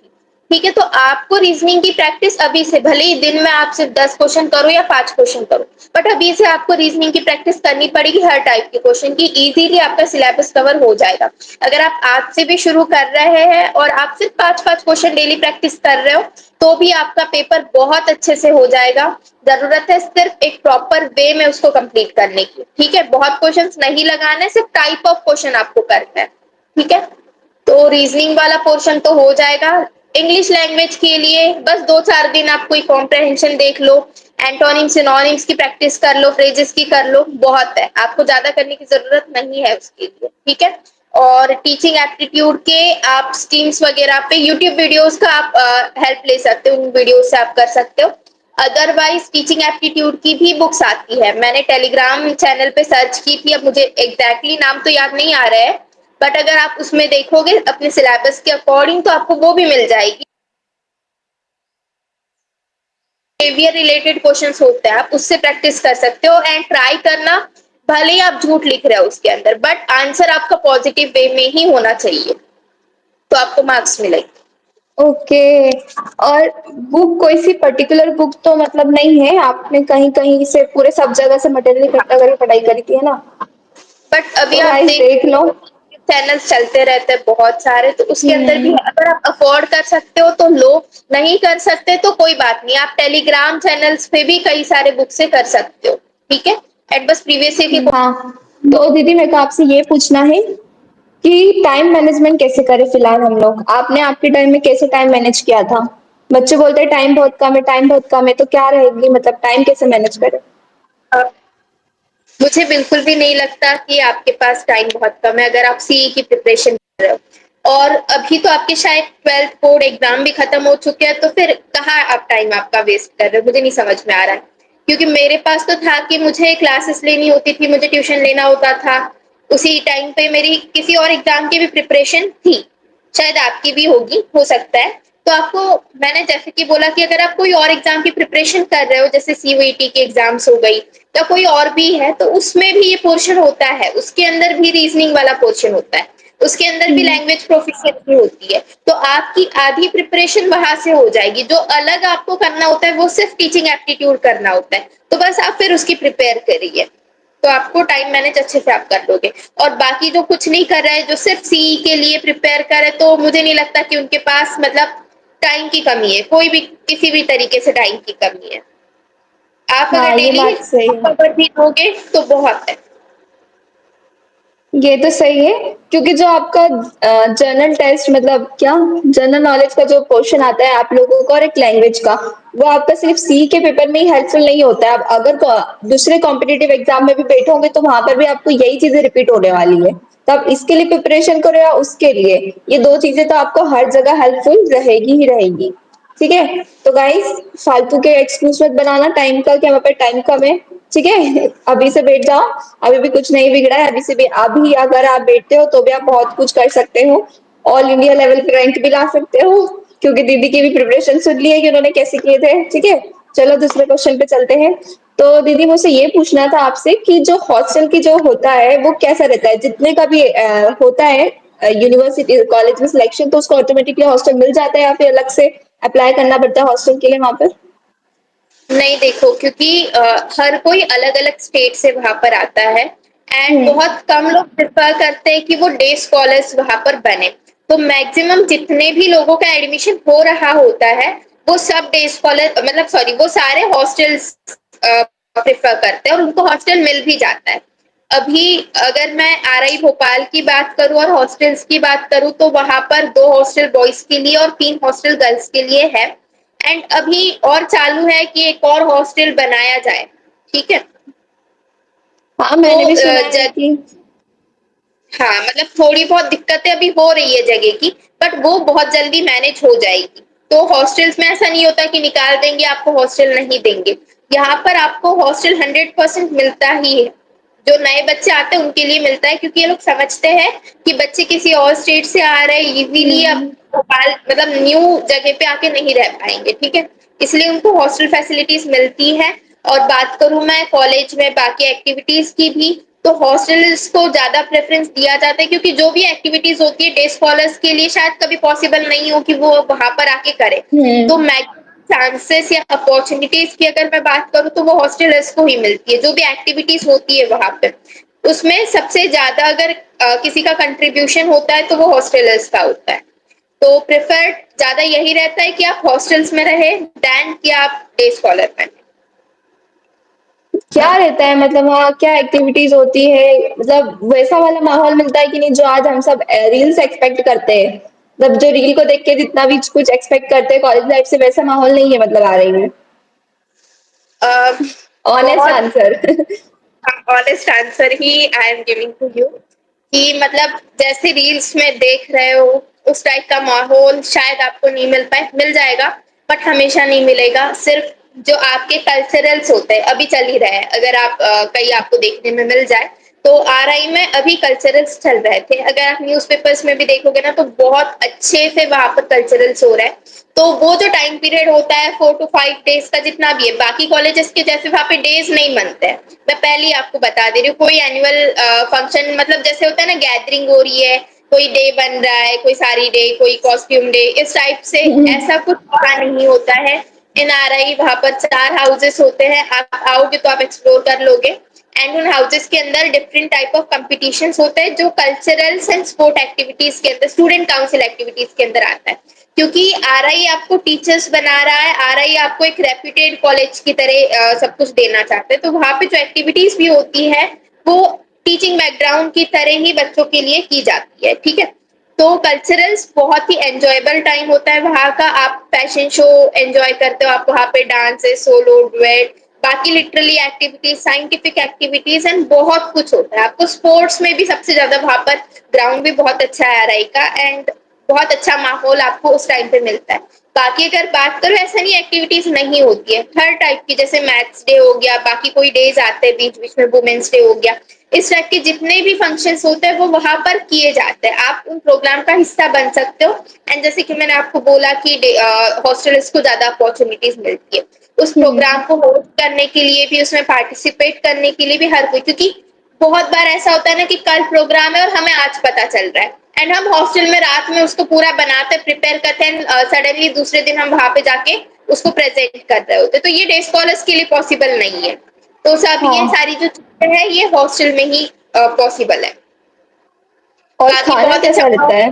ठीक है, तो आपको रीजनिंग की प्रैक्टिस अभी से, भले ही दिन में आप सिर्फ 10 क्वेश्चन करो या 5 क्वेश्चन करो, बट अभी से आपको रीजनिंग की प्रैक्टिस करनी पड़ेगी हर टाइप के क्वेश्चन की। इजीली आपका सिलेबस कवर हो जाएगा। अगर आप आज से भी शुरू कर रहे हैं और आप सिर्फ 5-5 क्वेश्चन डेली प्रैक्टिस कर रहे हो, तो भी आपका पेपर बहुत अच्छे से हो जाएगा। जरूरत है सिर्फ एक प्रॉपर वे में उसको कंप्लीट करने की। ठीक है, बहुत क्वेश्चंस नहीं लगाने, सिर्फ टाइप ऑफ क्वेश्चन आपको करना है। ठीक है, तो रीजनिंग वाला पोर्शन तो हो जाएगा। इंग्लिश लैंग्वेज के लिए बस 2-4 दिन आप कोई कॉम्प्रहेंशन देख लो, एंटोनिम सिनोनिम्स की प्रैक्टिस कर लो, फ्रेजेस की कर लो, बहुत है, आपको ज्यादा करने की जरूरत नहीं है उसके लिए। ठीक है, और टीचिंग एप्टीट्यूड के आप स्कीम्स वगैरह पे यूट्यूब वीडियोस का आप हेल्प ले सकते हो, उन वीडियो से आप कर सकते हो। अदरवाइज टीचिंग एप्टीट्यूड की भी बुक्स आती है, मैंने टेलीग्राम चैनल पे सर्च की थी, अब मुझे एग्जैक्टली नाम तो याद नहीं आ रहा है, बट अगर आप उसमें देखोगे अपने सिलेबस के अकॉर्डिंग तो आपको वो भी मिल जाएगी। बिहेवियर रिलेटेड क्वेश्चंस होते हैं, आप उससे प्रैक्टिस कर सकते हो एंड ट्राई करना, भले ही आप झूठ लिख रहे हो उसके अंदर, बट आंसर आपका पॉजिटिव वे में ही होना चाहिए, तो आपको मार्क्स मिलेंगे। ओके। और बुक कोई सी पर्टिकुलर बुक तो मतलब नहीं है, आपने कहीं कहीं से पूरे सब जगह से मटेरियल इकट्ठा करके पढ़ाई करी थी, है ना? बट अभी तो आप गाइस देख देख लो। चैनल्स चलते रहते हैं बहुत सारे, तो उसके अंदर भी हम्म। अगर आप अफोर्ड कर सकते हो तो लो, नहीं कर सकते तो कोई बात नहीं, आप टेलीग्राम चैनल्स पे भी कई सारे बुक से कर सकते हो, ठीक है। एट बस प्रीवियस ईयर की हाँ, तो दीदी मेरे को आपसे ये पूछना है कि टाइम मैनेजमेंट कैसे करें फिलहाल हम लोग? आपने आपके टाइम में कैसे टाइम मैनेज किया था? बच्चे बोलते हैं टाइम बहुत कम है, टाइम बहुत कम है, तो क्या रहेगी मतलब टाइम कैसे मैनेज करें? मुझे बिल्कुल भी नहीं लगता कि आपके पास टाइम बहुत कम है अगर आप सीई की प्रिपरेशन कर रहे हो, और अभी तो आपके शायद 12th बोर्ड एग्जाम भी खत्म हो चुके हैं, तो फिर कहाँ आप टाइम आपका वेस्ट कर रहे हो, मुझे नहीं समझ में आ रहा है। क्योंकि मेरे पास तो था कि मुझे क्लासेस लेनी होती थी, मुझे ट्यूशन लेना होता था, उसी टाइम पे मेरी किसी और एग्जाम की भी प्रिपरेशन थी, शायद आपकी भी होगी, हो सकता है। तो आपको, मैंने जैसे कि बोला कि अगर आप कोई और एग्जाम की प्रिपरेशन कर रहे हो, जैसे सीयूईटी की एग्जाम्स हो गई या कोई और भी है, तो उसमें भी ये पोर्शन होता है, उसके अंदर भी रीजनिंग वाला पोर्शन होता है, उसके अंदर भी हम्म। लैंग्वेज प्रोफिशिएंसी होती है, तो आपकी आधी प्रिपरेशन वहां से हो जाएगी। जो अलग आपको करना होता है वो सिर्फ टीचिंग एप्टीट्यूड करना होता है, तो बस आप फिर उसकी प्रिपेयर करिए, तो आपको टाइम मैनेज अच्छे से आप कर लोगे। और बाकी जो कुछ नहीं कर रहा है, जो सिर्फ सीई के लिए प्रिपेयर करे, तो मुझे नहीं लगता कि उनके पास मतलब टाइम की कमी है, कोई भी किसी भी तरीके से टाइम की कमी है। आप अगर हाँ, ये डेली बात सही है। खबर भी दोगे तो बहुत है। ये तो सही है, क्योंकि जो आपका जनरल टेस्ट मतलब क्या जनरल नॉलेज का जो क्वेश्चन आता है आप लोगों को और एक लैंग्वेज का, वो आपका सिर्फ सी के पेपर में ही हेल्पफुल नहीं होता है। आप अगर दूसरे कॉम्पिटिटिव एग्जाम में भी बैठोगे तो वहां पर भी आपको यही चीजें रिपीट होने वाली है, तो आप इसके लिए प्रिपरेशन करो या उसके लिए, ये दो चीजें तो आपको हर जगह हेल्पफुल रहेगी ही रहेगी। ठीक है, तो गाइस फालतू के एक्सक्यूज मत बनाना टाइम का कि हमारे पे टाइम कम है। ठीक है, अभी से बैठ जाओ, अभी भी कुछ नहीं बिगड़ा है, अभी से भी अभी अगर आप बैठते हो तो भी आप बहुत कुछ कर सकते हो, ऑल इंडिया लेवल पे रैंक भी ला सकते हो, क्योंकि दीदी की भी प्रिपरेशन सुन ली है कि उन्होंने कैसे किए थे। ठीक है, चलो दूसरे क्वेश्चन पे चलते हैं। तो दीदी मुझे ये पूछना था आपसे कि जो हॉस्टल की जो होता है वो कैसा रहता है, जितने का भी होता है यूनिवर्सिटी कॉलेज में सिलेक्शन, तो उसको ऑटोमेटिकली हॉस्टल मिल जाता है या फिर अलग से अप्लाई करना पड़ता है हॉस्टल के लिए वहां पर? नहीं देखो, क्योंकि हर कोई अलग अलग स्टेट से वहां पर आता है, एंड हम्म। बहुत कम लोग प्रेफर करते हैं कि वो डे स्कॉलर्स वहां पर बने। तो मैक्सिमम जितने भी लोगों का एडमिशन हो रहा होता है, वो सब डे स्कॉलर, मतलब सॉरी, वो सारे हॉस्टल्स प्रेफर करते हैं और उनको हॉस्टल मिल भी जाता है। अभी अगर मैं आरआई भोपाल की बात करूं और हॉस्टल्स की बात करूं, तो वहां पर 2 हॉस्टल बॉयज के लिए और 3 हॉस्टल गर्ल्स के लिए है, एंड अभी और चालू है कि एक और हॉस्टल बनाया जाए, ठीक है। हाँ, तो मैंने भी सुना है जग कि हाँ, मतलब थोड़ी बहुत दिक्कतें अभी हो रही है जगह की, बट वो बहुत जल्दी मैनेज हो जाएगी। तो हॉस्टल्स में ऐसा नहीं होता कि निकाल देंगे आपको, हॉस्टल नहीं देंगे, यहाँ पर आपको हॉस्टल 100% मिलता ही है। जो नए बच्चे आते हैं उनके लिए मिलता है, क्योंकि ये लोग समझते हैं कि बच्चे किसी और स्टेट से आ रहे हैं, इजीली अब हम्म। भोपाल मतलब न्यू जगह पे आके नहीं रह पाएंगे, ठीक है, इसलिए उनको हॉस्टल फैसिलिटीज मिलती है। और बात करूं मैं कॉलेज में बाकी एक्टिविटीज की भी, तो हॉस्टल्स को ज्यादा प्रेफरेंस दिया जाता है, क्योंकि जो भी एक्टिविटीज होती है डे स्कॉलर्स के लिए शायद कभी पॉसिबल नहीं हो कि वो वहां पर आके करे। तो हम्म। मैक्सिमम चांसेस या अपॉर्चुनिटीज की अगर मैं बात करूं, तो वो हॉस्टलर्स को ही मिलती है, जो भी एक्टिविटीज होती है वहां पे, उसमें सबसे ज्यादा अगर किसी का कंट्रीब्यूशन होता है तो वो हॉस्टलर्स का होता है। तो प्रेफर्ड ज्यादा यही रहता है कि आप हॉस्टल्स में रहे देन कि आप डे स्कॉलर में। क्या रहता है मतलब वहाँ क्या एक्टिविटीज होती है, मतलब वैसा वाला माहौल मिलता है कि नहीं जो आज हम सब रील्स एक्सपेक्ट करते हैं? मतलब जो रील को देख के जितना भी कुछ एक्सपेक्ट करते हैं कॉलेज लाइफ से, वैसा माहौल नहीं है मतलब आ रही है? अ, ऑनेस्ट बहुत आंसर। ऑनेस्ट आंसर ही I am giving to you, कि मतलब जैसे रील्स में देख रहे हो उस टाइप का माहौल शायद आपको नहीं मिल पाए, मिल जाएगा बट हमेशा नहीं मिलेगा। सिर्फ जो आपके कल्चरल्स होते हैं अभी चल ही रहे हैं, अगर आप कहीं आपको देखने में मिल जाए, तो आरआई में अभी कल्चरल्स चल रहे थे, अगर आप न्यूज़पेपर्स में भी देखोगे ना तो बहुत अच्छे से वहां पर कल्चरल्स हो रहा है। तो वो जो टाइम पीरियड होता है 4 to 5 डेज का जितना भी है, बाकी कॉलेजेस के जैसे वहां पे डेज नहीं बनते हैं। मैं पहले ही आपको बता दे रही हूँ, कोई एनुअल फंक्शन मतलब जैसे होता है ना गैदरिंग हो रही है, कोई डे बन रहा है, कोई साड़ी डे, कोई कॉस्ट्यूम डे, इस टाइप से ऐसा कुछ वहां नहीं होता है। इन आरआई वहां पर 4 हाउसेस होते हैं, आप आओगे तो आप एक्सप्लोर कर लोगे। एंड उन हाउसेस के अंदर डिफरेंट टाइप ऑफ कॉम्पिटिशन्स होते हैं जो कल्चरल्स एंड स्पोर्ट एक्टिविटीज के अंदर, स्टूडेंट काउंसिल एक्टिविटीज के अंदर आता है। क्योंकि आरआई आपको टीचर्स बना रहा है, आरआई आपको एक रेप्यूटेड कॉलेज की तरह सब कुछ देना चाहते हैं, तो वहां पे जो एक्टिविटीज भी होती है वो टीचिंग बैकग्राउंड की तरह ही बच्चों के लिए की जाती है, ठीक है। तो कल्चरल्स बहुत ही एंजॉयबल टाइम होता है वहां का, आप फैशन शो एंजॉय करते हो, आप वहां पे डांसेस, सोलो, डुएट, बाकी literally activities, scientific activities and बहुत कुछ होता है। आपको स्पोर्ट्स में भी सबसे ज्यादा वहां पर ग्राउंड भी बहुत अच्छा है आरआई का, एंड बहुत अच्छा माहौल आपको उस टाइम पे मिलता है। बाकी अगर बात करो, ऐसा नहीं एक्टिविटीज नहीं होती है, हर टाइप की, जैसे मैथ्स डे हो गया, बाकी कोई डेज आते हैं बीच बीच में, वुमेन्स डे हो गया, इस टाइप के जितने भी फंक्शंस होते हैं वो वहां पर किए जाते हैं, आप उन प्रोग्राम का हिस्सा बन सकते हो। एंड जैसे कि मैंने आपको बोला कि हॉस्टल्स को ज्यादा अपॉर्चुनिटीज मिलती है उस प्रोग्राम को होस्ट करने के लिए भी, उसमें पार्टिसिपेट करने के लिए भी, हर कोई, क्योंकि बहुत बार ऐसा होता है ना कि कल प्रोग्राम है और हमें आज पता चल रहा है, एंड हम हॉस्टल में रात में उसको पूरा बनाते प्रिपेयर करते हैं, सडनली दूसरे दिन हम वहां पे जाके उसको प्रेजेंट कर रहे होते, तो ये डे स्कॉलर्स के लिए पॉसिबल नहीं है। तो सब ये हाँ। सारी जो चीजें हैं ये हॉस्टल में ही पॉसिबल है। और बाकी खाना बहुत अच्छा कैसा रहता है?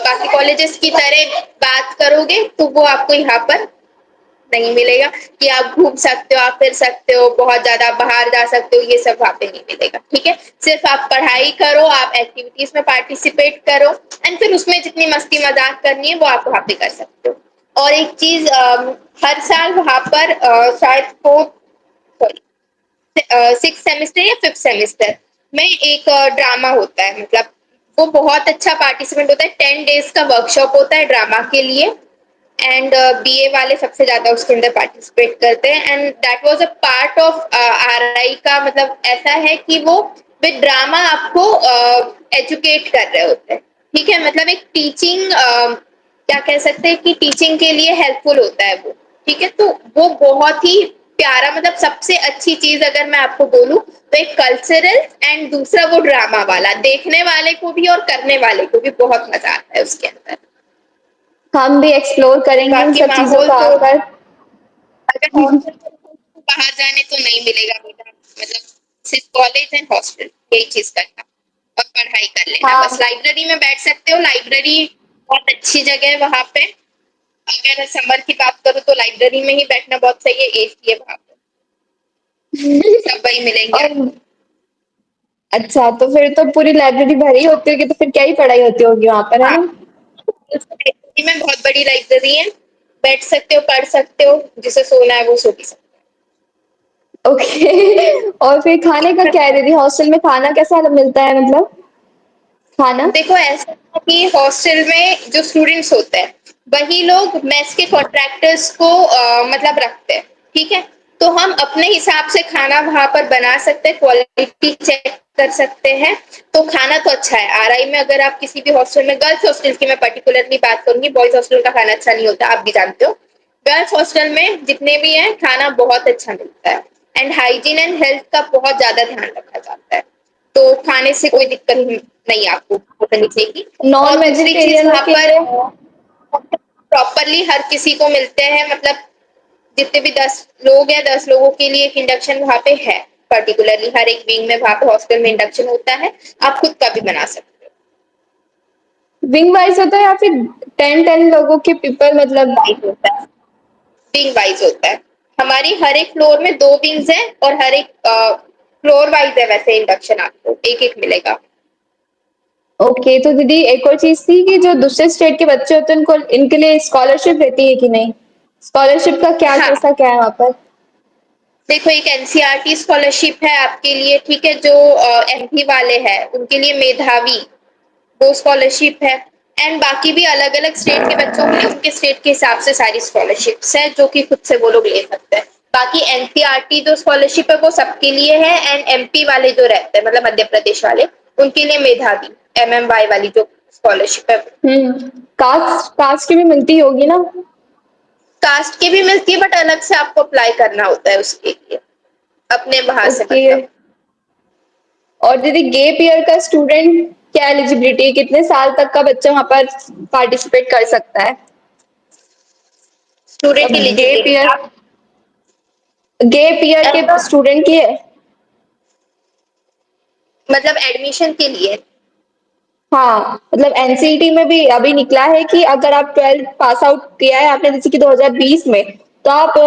बाकी कॉलेजेस की तरह बात करोगे तो वो आपको यहाँ पर नहीं मिलेगा कि आप घूम सकते हो, आप फिर सकते हो, बहुत ज्यादा बाहर जा सकते हो, ये सब वहां पे नहीं मिलेगा, ठीक है। सिर्फ आप पढ़ाई करो, आप एक्टिविटीज में पार्टिसिपेट करो, एंड फिर उसमें जितनी मस्ती मजाक करनी है वो आप वहां पे कर सकते हो। और एक चीज, हर साल वहां पर शायद फोर्थ, सॉरी, 6th सेमेस्टर या 5th सेमेस्टर में एक ड्रामा होता है, मतलब वो बहुत अच्छा पार्टिसिपेंट होता है, 10 डेज का वर्कशॉप होता है ड्रामा के लिए। एंड बीए वाले सबसे ज्यादा उसके अंदर पार्टिसिपेट करते हैं, and that was a part of RI का, मतलब ऐसा है कि वो विद ड्रामा आपको एजुकेट कर रहे होते हैं, ठीक है, मतलब एक टीचिंग, क्या कह सकते हैं कि टीचिंग के लिए हेल्पफुल होता है वो, ठीक है। तो वो बहुत ही प्यारा, मतलब सबसे अच्छी चीज अगर मैं आपको बोलूं तो एक कल्चरल, एंड दूसरा वो ड्रामा वाला, देखने वाले को भी और करने वाले को भी बहुत मजा आता है उसके अंदर। हम भी एक्सप्लोर करेंगे इन बाकी सब चीजों माहौल को तो आकर। अगर हॉस्टल बाहर जाने को नहीं मिलेगा बेटा, मतलब सिर्फ कॉलेज एंड हॉस्टल, यही चीज करना और पढ़ाई कर लेना, बस हाँ। लाइब्रेरी में बैठ सकते हो, लाइब्रेरी बहुत अच्छी जगह है वहां पे। अगर समर की बात करूँ तो लाइब्रेरी में ही बैठना बहुत सही है, एसी है वहां पे, सब वही मिलेंगे और आपको। अच्छा, तो फिर तो पूरी लाइब्रेरी भरी होती होगी, तो फिर क्या ही पढ़ाई होती होगी वहां पर, है हाँ, ना? लाइब्रेरी में बहुत बड़ी लाइब्रेरी है, बैठ सकते हो, पढ़ सकते हो, जिसे सोना है वो सो भी सकते ओके। और फिर खाने का क्या है दीदी, हॉस्टल में खाना कैसा मिलता है, मतलब खाना? देखो ऐसा है कि हॉस्टल में जो स्टूडेंट्स होते हैं वही लोग मेस के कॉन्ट्रैक्टर्स को मतलब रखते हैं, ठीक है। तो हम अपने हिसाब से खाना वहां पर बना सकते हैं, क्वालिटी चेक कर सकते हैं। तो खाना तो अच्छा है आरआई में, अगर आप किसी भी हॉस्टल में, गर्ल्स हॉस्टल की मैं पर्टिकुलरली बात करूंगी, बॉयज हॉस्टल का खाना अच्छा नहीं होता, आप भी जानते हो। गर्ल्स हॉस्टल में जितने भी हैं खाना बहुत अच्छा मिलता है, एंड हाइजीन एंड हेल्थ का बहुत ज्यादा ध्यान रखा जाता है, तो खाने से कोई दिक्कत ओके। नहीं आपको नीचे की। नॉन और दूसरी चीज वेजिटेरियनों वहां के पर लिए? प्रॉपरली हर किसी को मिलते हैं, मतलब जितने भी 10 लोग या 10 लोगों के लिए एक इंडक्शन वहां पे है, पर्टिकुलरली हर एक विंग में वहां पे हॉस्टल में इंडक्शन होता है, आप खुद का भी बना सकते विंग वाइज होता है या फिर 10-10 लोगों के पीपल, मतलब? हो, वाइज होता है, विंग वाइज होता है। हमारी हर एक फ्लोर में 2 विंग्स हैं, और हर एक फ्लोर वाइज है वैसे इंडक्शन, आपको एक एक मिलेगा। ओके, तो दीदी एक और चीज थी कि जो दूसरे स्टेट के बच्चे होते हैं उनको, इनके लिए स्कॉलरशिप रहती है कि नहीं? स्कॉलरशिप का क्या, हाँ, कैसा क्या है वहाँ पर? देखो एक एनसीईआरटी स्कॉलरशिप है आपके लिए, ठीक है, जो एमपी वाले हैं उनके लिए मेधावी, वो स्कॉलरशिप है। एंड बाकी भी अलग अलग स्टेट के बच्चों के लिए उनके स्टेट के हिसाब से सारी स्कॉलरशिप्स है, जो कि खुद से वो लोग ले सकते हैं। बाकी एनसीईआरटी जो स्कॉलरशिप है वो सबके लिए है, एंड एमपी वाले जो रहते हैं मतलब मध्य प्रदेश वाले, उनके लिए मेधावी एमएमवाई वाली जो स्कॉलरशिप है। कास्ट कास्ट की भी मिलती होगी ना? कास्ट की भी मिलती है बट अलग से आपको अप्लाई करना होता है उसके लिए, अपने वहां से ओके। मतलब। और दीदी गैप ईयर का स्टूडेंट क्या एलिजिबिलिटी है, कितने साल तक का बच्चा वहां पर पार्टिसिपेट कर सकता है? स्टूडेंट अब एलिजिबिलिटी आप गैप ईयर के ऐसा स्टूडेंट की है? मतलब एडमिशन के लिए। हाँ, मतलब एनसीईटी में भी अभी निकला है कि अगर आप 12th पास आउट किया है आपने जैसे कि 2020 में, तो आप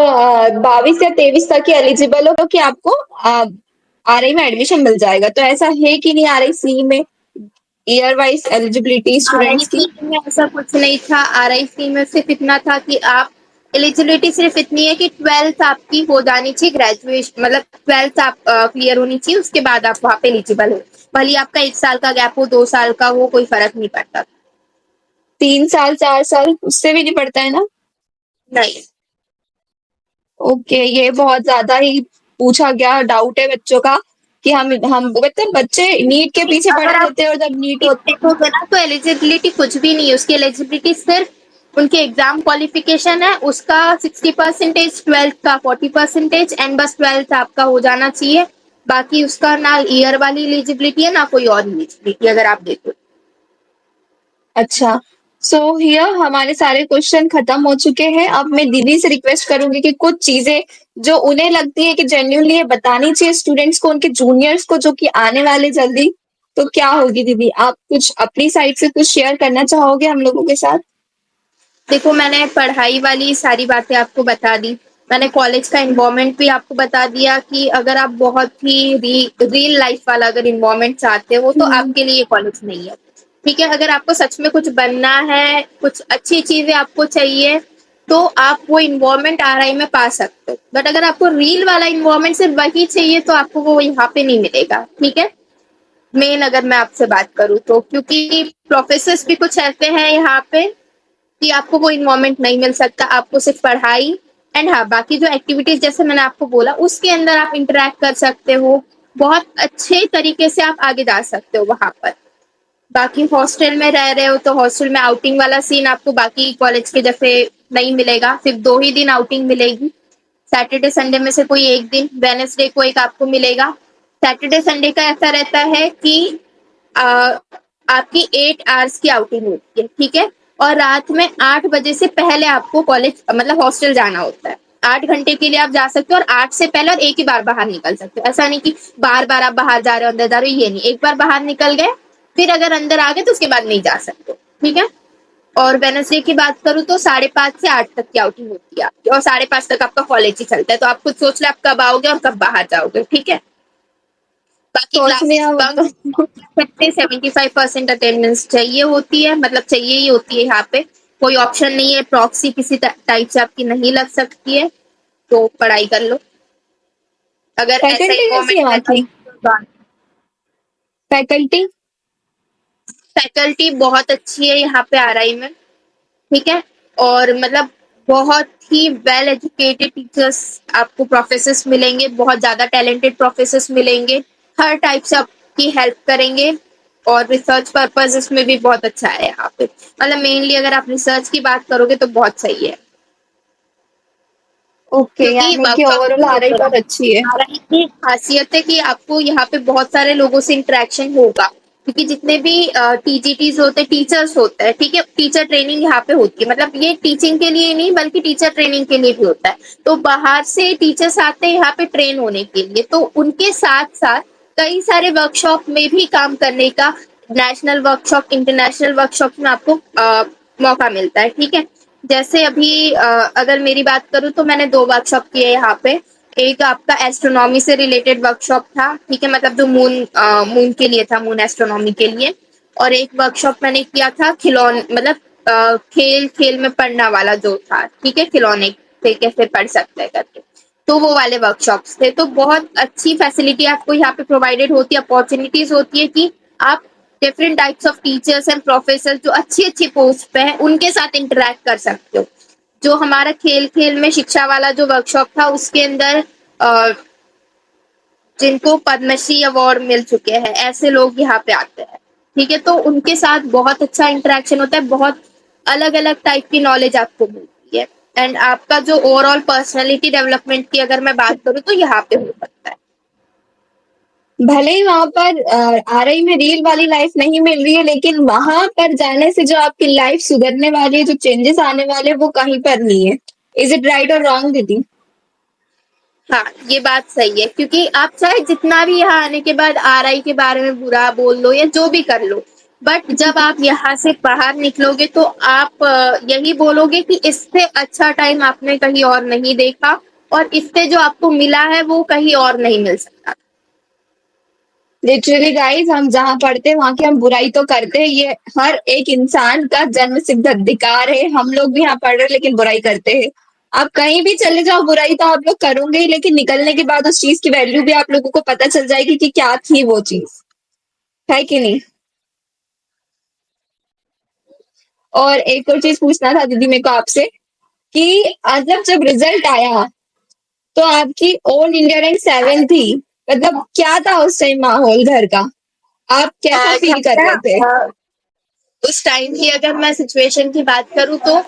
22 या 23 तक ही एलिजिबल हो कि आपको आरआई में एडमिशन मिल जाएगा। तो ऐसा है कि नहीं आरआई सी में ईयर वाइज एलिजिबिलिटी स्टूडेंट्स की? आरआईसी में ऐसा कुछ नहीं था, आरआईसी में सिर्फ इतना था कि आप एलिजिबिलिटी सिर्फ इतनी है कि 12th आपकी हो जानी चाहिए, ग्रेजुएशन मतलब 12th आप क्लियर होनी चाहिए, उसके बाद आप वहां पे एलिजिबल हो। भले आपका 1 साल का गैप हो, 2 साल का हो, कोई फर्क नहीं पड़ता। 3 साल 4 साल उससे भी नहीं पड़ता है ना? नहीं। ओके, ये बहुत ज्यादा ही पूछा गया डाउट है बच्चों का कि हम मतलब बच्चे नीट के पीछे पड़े अगर आप रहते हैं और जब नीट देखोगे ना तो एलिजिबिलिटी कुछ भी नहीं है, उसकी एलिजिबिलिटी सिर्फ उनके एग्जाम क्वालिफिकेशन है, उसका 60%, 12th का 40%, एंड बस 12th आपका हो जाना चाहिए। बाकी उसका ना ईयर वाली एलिजिबिलिटी है ना कोई और एलिजिबिलिटी, अगर आप देखो। अच्छा। सो हियर हमारे सारे क्वेश्चन खत्म हो चुके हैं। अब मैं दीदी से रिक्वेस्ट करूंगी कि कुछ चीजें जो उन्हें लगती है कि जेन्युइनली ये बतानी चाहिए स्टूडेंट्स को, उनके जूनियर्स को जो कि आने वाले जल्दी, तो क्या होगी दीदी? आप कुछ अपनी साइड से कुछ शेयर करना चाहोगे हम लोगों के साथ? देखो मैंने पढ़ाई वाली सारी बातें आपको बता दी, मैंने कॉलेज का इन्वायरमेंट भी आपको बता दिया कि अगर आप बहुत ही रियल लाइफ वाला अगर इन्वायरमेंट चाहते हो तो हम्म। आपके लिए ये कॉलेज नहीं है। ठीक है, अगर आपको सच में कुछ बनना है, कुछ अच्छी चीजें आपको चाहिए, तो आप वो इन्वायरमेंट आरआई में पा सकते हो। बट अगर आपको रियल वाला इन्वायरमेंट सिर्फ वही चाहिए तो आपको वो यहाँ पे नहीं मिलेगा। ठीक है, मेन अगर मैं आपसे बात करूँ तो, क्योंकि प्रोफेसर्स भी कुछ ऐसे हैं यहाँ पे कि आपको वो इन्वायरमेंट नहीं मिल सकता, आपको सिर्फ पढ़ाई एंड हाँ बाकी जो एक्टिविटीज जैसे मैंने आपको बोला उसके अंदर आप इंटरेक्ट कर सकते हो, बहुत अच्छे तरीके से आप आगे जा सकते हो वहां पर। बाकी हॉस्टल में रह रहे हो तो हॉस्टल में आउटिंग वाला सीन आपको बाकी कॉलेज के जैसे नहीं मिलेगा, सिर्फ 2 ही दिन आउटिंग मिलेगी। सैटरडे संडे में से कोई एक दिन, वेनेसडे को एक आपको मिलेगा। सैटरडे संडे का ऐसा रहता है कि आ, आपकी 8 आवर्स की आउटिंग होती है। ठीक है, और रात में 8 बजे से पहले आपको कॉलेज मतलब हॉस्टल जाना होता है। 8 घंटे के लिए आप जा सकते हो और 8 से पहले और एक ही बार बाहर निकल सकते हो। ऐसा नहीं कि बार बार आप बाहर जा रहे हो अंदर जा रहे हो, ये नहीं, एक बार बाहर निकल गए फिर अगर अंदर आ गए तो उसके बाद नहीं जा सकते। ठीक है, और वेनसडे की बात करूँ तो 5:30 से 8 तक की आउटिंग होती है आपकी, और 5:30 तक आपका कॉलेज ही चलता है, तो आप खुद सोच ले आप कब आओगे और कब बाहर जाओगे। ठीक है, बाकी सोच क्लासेस लिया वो बंक तो। 75% अटेंडेंस चाहिए होती है, मतलब चाहिए ही होती है यहाँ पे, कोई ऑप्शन नहीं है, प्रॉक्सी किसी टाइप से आपकी नहीं लग सकती है, तो पढ़ाई कर लो अगर ऐसा फैकल्टी कैसी है इन्वायरमेंट वहाँ है की? तो। फैकल्टी? फैकल्टी बहुत अच्छी है यहाँ पे आरआई में। ठीक है, और मतलब बहुत ही वेल एजुकेटेड टीचर्स आपको प्रोफेसर्स मिलेंगे, बहुत ज्यादा टैलेंटेड प्रोफेसर्स मिलेंगे, हर टाइप से आपकी हेल्प करेंगे, और रिसर्च पर्पसेस में भी बहुत अच्छा है यहाँ पे, मतलब मेनली अगर आप रिसर्च की बात करोगे तो बहुत सही है, ओके, क्योंकि यानी कि वर्कशॉप ओवरऑल भी आरआई होते हैं। बहुत अच्छी है। आरआई की खासियत है कि आपको यहाँ पे बहुत सारे लोगों से इंटरेक्शन होगा, क्योंकि जितने भी टीजीटीज होते हैं, टीचर्स होते हैं, ठीक है, टीचर ट्रेनिंग यहाँ पे होती है, मतलब ये टीचिंग के लिए नहीं बल्कि टीचर ट्रेनिंग के लिए भी होता है। तो बाहर से टीचर्स आते हैं यहाँ पे ट्रेन होने के लिए, तो उनके साथ साथ कई सारे वर्कशॉप में भी काम करने का, नेशनल वर्कशॉप इंटरनेशनल वर्कशॉप में आपको मौका मिलता है। ठीक है, जैसे अभी अगर मेरी बात करूँ तो मैंने 2 वर्कशॉप किए यहाँ पे। एक आपका एस्ट्रोनॉमी से रिलेटेड वर्कशॉप था, ठीक है, मतलब जो मून के लिए था, मून एस्ट्रोनॉमी के लिए। और एक वर्कशॉप मैंने किया था खिलौन मतलब खेल खेल में पढ़ना वाला जो था, ठीक है, खिलौने से कैसे पढ़ सकते हैं करके, तो वो वाले वर्कशॉप्स थे। तो बहुत अच्छी फैसिलिटी आपको यहाँ पे प्रोवाइडेड होती है, अपॉर्चुनिटीज होती है कि आप different types of teachers and professor जो अच्छी अच्छी पोस्ट पे हैं उनके साथ इंटरेक्ट कर सकते हो। जो हमारा खेल खेल में शिक्षा वाला जो वर्कशॉप था उसके अंदर जिनको पद्मश्री अवार्ड मिल चुके हैं ऐसे लोग यहाँ पे आते हैं। ठीक है, तो उनके साथ बहुत अच्छा इंटरेक्शन होता है, बहुत अलग अलग टाइप की नॉलेज आपको मिलती है एंड आपका जो ओवरऑल पर्सनैलिटी डेवलपमेंट की अगर मैं बात करूँ तो यहाँ पे हो सकता है। भले ही वहां पर आरआई में रियल वाली लाइफ नहीं मिल रही है, लेकिन वहां पर जाने से जो आपकी लाइफ सुधरने वाली है, जो चेंजेस आने वाले हैं, वो कहीं पर नहीं है। इज इट राइट और रॉन्ग दीदी? हाँ, ये बात सही है, क्योंकि आप चाहे जितना भी यहाँ आने के बाद आरआई के बारे में बुरा बोल लो या जो भी कर लो, बट जब आप यहाँ से बाहर निकलोगे तो आप यही बोलोगे कि इससे अच्छा टाइम आपने कहीं और नहीं देखा और इससे जो आपको मिला है वो कहीं और नहीं मिल सकता। लिटरली गाइस, हम जहाँ पढ़ते हैं वहां की हम बुराई तो करते हैं, ये हर एक इंसान का जन्म सिद्ध अधिकार है। हम लोग भी यहाँ पढ़ रहे हैं लेकिन बुराई करते हैं। आप कहीं भी चले जाओ, बुराई तो आप लोग करोगे ही, लेकिन निकलने के बाद उस चीज की वैल्यू भी आप लोगों को पता चल जाएगी कि क्या थी वो चीज, है कि नहीं? और एक और चीज पूछना था दीदी मेरे को आपसे कि मतलब जब रिजल्ट आया तो आपकी ऑल इंडिया रैंक 7 थी। मतलब क्या था उस टाइम माहौल घर का? आप कैसा फील कर रहे थे? उस टाइम की अगर मैं सिचुएशन की बात करूँ तो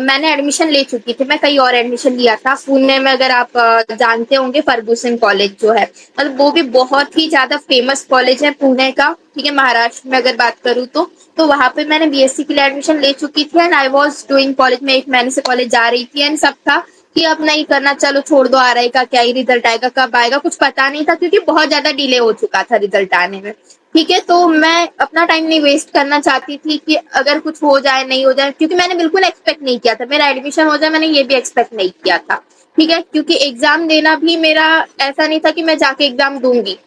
मैंने एडमिशन ले चुकी थी, मैं कहीं और एडमिशन लिया था पुणे में। अगर आप जानते होंगे फर्गुसन कॉलेज जो है, मतलब वो भी बहुत ही ज्यादा फेमस कॉलेज है पुणे का। ठीक है, महाराष्ट्र में अगर बात करूँ तो वहां पे मैंने बीएससी के लिए एडमिशन ले चुकी थी and I was doing college में, 1 महीने से कॉलेज जा रही थी एंड सब था कि अब नहीं करना, चलो छोड़ दो, आरआई का क्या ही रिजल्ट आएगा, कब आएगा कुछ पता नहीं था क्योंकि बहुत ज्यादा डिले हो चुका था रिजल्ट आने में। ठीक है, तो मैं अपना टाइम नहीं वेस्ट करना चाहती थी कि अगर कुछ हो जाए नहीं हो जाए, क्योंकि मैंने बिल्कुल एक्सपेक्ट नहीं किया था मेरा एडमिशन हो जाए, मैंने ये भी एक्सपेक्ट नहीं किया था। ठीक है, क्योंकि एग्जाम देना भी मेरा ऐसा नहीं था कि मैं जाके एग्जाम दूंगी,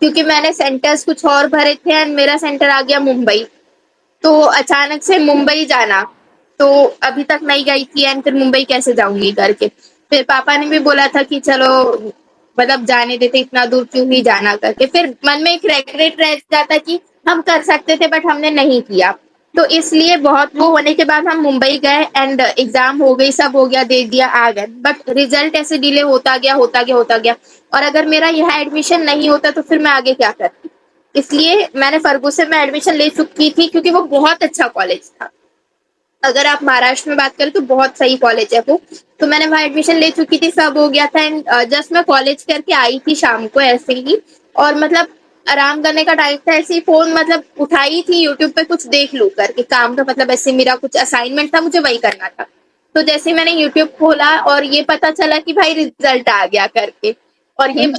क्योंकि मैंने सेंटर्स कुछ और भरे थे एंड मेरा सेंटर आ गया मुंबई। तो अचानक से मुंबई जाना, तो अभी तक नहीं गई थी एंड फिर मुंबई कैसे जाऊंगी करके। फिर पापा ने भी बोला था कि चलो मतलब जाने देते, इतना दूर क्यों ही जाना करके। फिर मन में एक रेग्रेट रह जाता कि हम कर सकते थे बट हमने नहीं किया। तो इसलिए बहुत वो होने के बाद हम मुंबई गए एंड एग्जाम हो गई, सब हो गया, दे दिया, आ गए, बट रिजल्ट ऐसे डिले होता गया होता गया होता गया। और अगर मेरा यहाँ एडमिशन नहीं होता तो फिर मैं आगे क्या करती। इसलिए मैंने फर्गुसन में एडमिशन ले चुकी थी क्योंकि वो बहुत अच्छा कॉलेज था। अगर आप महाराष्ट्र में बात करें तो बहुत सही कॉलेज है वो। तो मैंने वहाँ एडमिशन ले चुकी थी, सब हो गया था एंड जस्ट मैं कॉलेज करके आई थी शाम को ऐसे ही। और मतलब आराम करने का टाइम था, ऐसे ही फोन मतलब उठाई थी, यूट्यूब पे कुछ देख लूं करके काम का, मतलब ऐसे मेरा कुछ असाइनमेंट था, मुझे वही करना था। तो जैसे मैंने यूट्यूब खोला और ये पता चला कि भाई रिजल्ट आ गया करके, और ये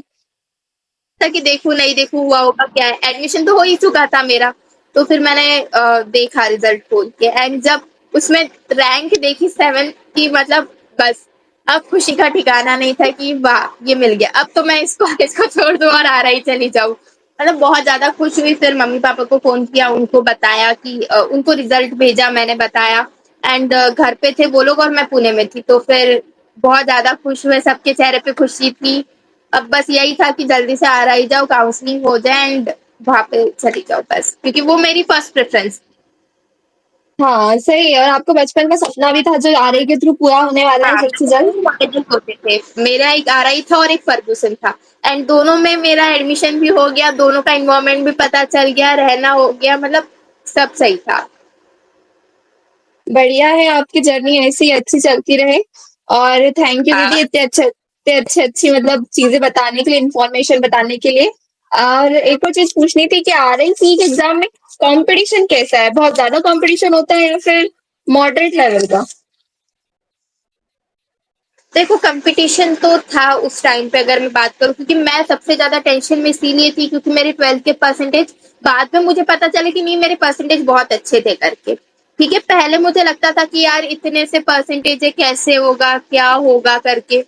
था कि देखूं नहीं देखूं हुआ होगा क्या है, एडमिशन तो हो ही चुका था मेरा। तो फिर मैंने देखा रिजल्ट खोल के एंड जब उसमें रैंक देखी 7 की, मतलब बस अब खुशी का ठिकाना नहीं था कि वाह ये मिल गया, अब तो मैं इस कॉलेज को छोड़ दूं और आरआई चली जाऊं। मतलब बहुत ज्यादा खुश हुई, फिर मम्मी पापा को फोन किया, उनको बताया कि उनको रिजल्ट भेजा, मैंने बताया एंड घर पे थे वो लोग और मैं पुणे में थी। तो फिर बहुत ज्यादा खुश हुए, सबके चेहरे पे खुशी थी। अब बस यही था कि जल्दी से आरआई जाओ, काउंसलिंग हो जाए एंड वहां पे चली जाओ बस, क्योंकि वो मेरी फर्स्ट प्रेफरेंस। हाँ सही है। और आपको बचपन का सपना भी था जो आरआई के थ्रू पूरा होने वाला है हाँ, जल्द से जल्द। 2 कॉलेजेस होते थे, मेरा एक आरआई था और एक फर्गुसन था एंड दोनों में मेरा एडमिशन भी हो गया, दोनों का इन्वायरमेंट भी पता चल गया, रहना हो गया, मतलब सब सही था। बढ़िया है, आपकी जर्नी ऐसी ही अच्छी चलती रहे। और थैंक यू दीदी, हाँ, इतने अच्छे अच्छी मतलब चीजें बताने के लिए, इन्फॉर्मेशन बताने के लिए। और एक और चीज पूछनी थी कि आरआई सी के एग्जाम में कंपटीशन कैसा है? बहुत ज्यादा कंपटीशन होता है या फिर मॉडरेट लेवल का? देखो कंपटीशन तो था उस टाइम पे अगर मैं बात करूँ, क्योंकि मैं सबसे ज्यादा टेंशन में इसीलिए थी क्योंकि मेरे 12th के परसेंटेज, बाद में मुझे पता चला कि नहीं मेरे परसेंटेज बहुत अच्छे थे करके। ठीक है, पहले मुझे लगता था कि यार इतने से परसेंटेज है, कैसे होगा क्या होगा करके।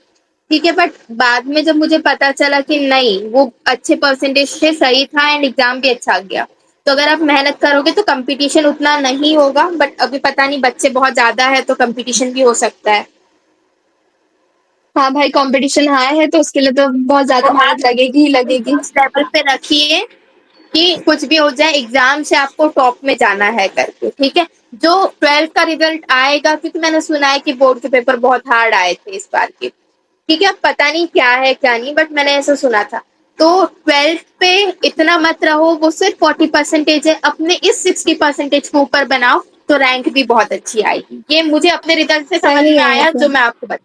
ठीक है, बट बाद में जब मुझे पता चला कि नहीं वो अच्छे परसेंटेज से सही था एंड एग्जाम भी अच्छा गया। तो अगर आप मेहनत करोगे तो कंपटीशन उतना नहीं होगा, बट अभी पता नहीं, बच्चे बहुत ज्यादा है तो कंपटीशन भी हो सकता है। हाँ भाई, कंपटीशन हाई है तो उसके लिए तो बहुत तो ज्यादा आप मेहनत लगेगी ही लगेगी। उस लेवल पे रखिए कि कुछ भी हो जाए एग्जाम से आपको टॉप में जाना है करके। ठीक है, जो 12th का रिजल्ट आएगा, क्योंकि मैंने सुना है कि बोर्ड के पेपर बहुत हार्ड आए थे इस बार के। ठीक है, अब पता नहीं क्या है क्या नहीं, बट मैंने ऐसा सुना था। तो 12th पे इतना मत रहो, वो सिर्फ 40% है, अपने इस 60% को ऊपर बनाओ तो रैंक भी बहुत अच्छी आएगी। ये मुझे अपने रिजल्ट से समझ सही में है आया, तो। जो मैं आपको बता।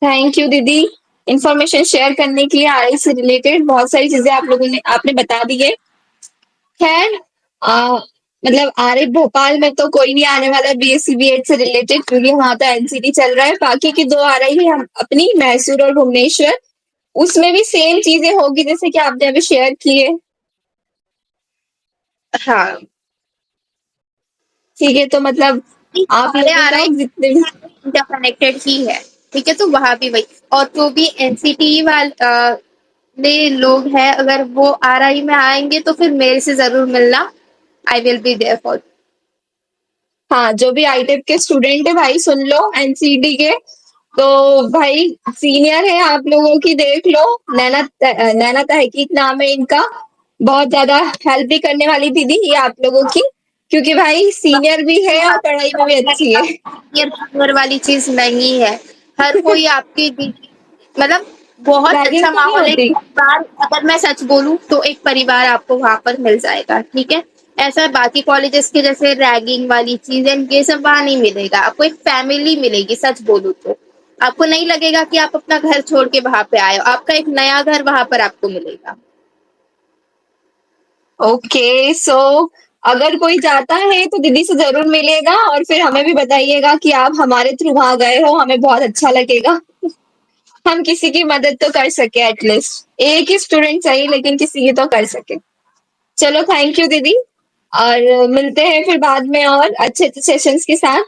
थैंक यू दीदी, इंफॉर्मेशन शेयर करने के लिए आरआई से रिलेटेड बहुत सारी चीजें आप लोगों ने आपने बता दी है। खैर, मतलब आरआई भोपाल में तो कोई नहीं आने वाला बीएससी बीएड से रिलेटेड, क्योंकि वहां तो एनसीटी चल रहा है। बाकी की दो आरआई है हम अपनी, मैसूर और भुवनेश्वर, उसमें भी सेम चीजें होगी जैसे कि आपने अभी शेयर की है। हाँ, ठीक है, तो मतलब आप सारे लोगों आ रहा का है, जितने भी। इंटरकनेक्टेड ही है। ठीक है, तो वहां भी वही। और जो भी एनसीटी वाले लोग हैं, अगर वो आरआई में आएंगे तो फिर मेरे से जरूर मिलना। I will be there for. हाँ, जो भी आईटेप के स्टूडेंट है भाई सुन लो, एनसीडी के, तो भाई सीनियर है आप लोगों की, देख लो। नैना तहकीक नाम है इनका, बहुत ज्यादा हेल्प भी करने वाली दीदी ये आप लोगों की, क्योंकि भाई सीनियर भी है और पढ़ाई में भी अच्छी है। ये नंबर वाली चीज नहीं है। हर कोई आपकी मतलब बहुत रैगिंग अच्छा तो नहीं माहौल है। एक होती? परिवार, अगर मैं सच बोलूं तो एक परिवार आपको वहां पर मिल जाएगा। ठीक है, ऐसा बाकी कॉलेजेस के जैसे रैगिंग वाली चीजें ये सब वहां नहीं मिलेगा। आपको एक फैमिली मिलेगी, सच बोलूं तो। आपको नहीं लगेगा कि आप अपना घर छोड़ के वहां पे आए हो, आपका एक नया घर वहां पर आपको मिलेगा। ओके, सो अगर कोई जाता है तो दीदी से जरूर मिलेगा और फिर हमें भी बताइएगा कि आप हमारे थ्रू वहां गए हो, हमें बहुत अच्छा लगेगा। हम किसी की मदद तो कर सके, एटलीस्ट एक ही स्टूडेंट सही लेकिन किसी की तो कर सके। चलो, थैंक यू दीदी, और मिलते हैं फिर बाद में और अच्छे अच्छे सेशंस के साथ।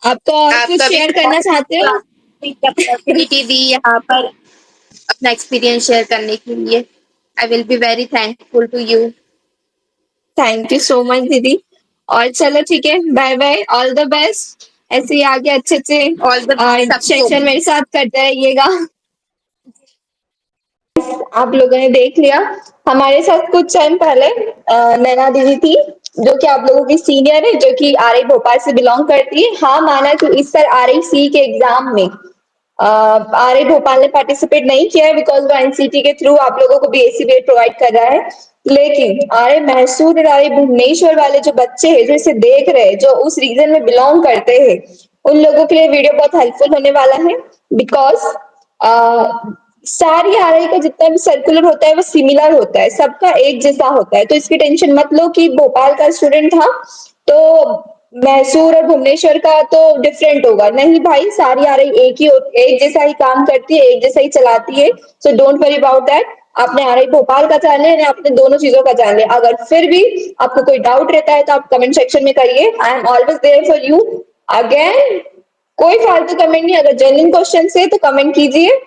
आप तो और कुछ आपका भी शेयर करना चाहते हो? अपॉर्चुनिटी दी यहाँ पर अपना एक्सपीरियंस शेयर करने के लिए। I will be very thankful to you. Thank you so much दीदी। और चलो ठीक है, bye bye, all the best. ऐसे ही आगे अच्छे ऑल द अच्छे सबको। सेशन मेरे साथ करते रहिएगा। आप लोगों ने देख लिया, हमारे साथ कुछ टाइम पहले नैना दीदी थी, जो कि आप लोगों की सीनियर है, जो कि आरआई भोपाल से बिलोंग करती है। हाँ, माना कि इस साल आरआई सी के एग्जाम में आरआई भोपाल ने पार्टिसिपेट नहीं किया है, बिकॉज वो एनसीटी के थ्रू आप लोगों को बीएससी बीएड प्रोवाइड कर रहा है। लेकिन आरआई मैसूर और आरआई भुवनेश्वर वाले जो बच्चे हैं, जो इसे देख रहे हैं, जो उस रीजन में बिलोंग करते हैं, उन लोगों के लिए वीडियो बहुत हेल्पफुल होने वाला है। बिकॉज सारी आरआई का जितना भी सर्कुलर होता है वो सिमिलर होता है, सबका एक जैसा होता है। तो इसकी टेंशन मत लो कि भोपाल का स्टूडेंट था तो मैसूर और भुवनेश्वर का तो डिफरेंट होगा, नहीं भाई, सारी आरआई एक जैसा ही काम करती है, एक जैसा ही चलाती है। So don't worry about that. आपने आरआई भोपाल का जान लिया, आपने दोनों चीजों का जान लिया। अगर फिर भी आपको कोई डाउट रहता है तो आप कमेंट सेक्शन में करिए, I am always there for you. Again, कोई फालतू कमेंट नहीं, अगर जेन्युइन क्वेश्चन है तो कमेंट कीजिए,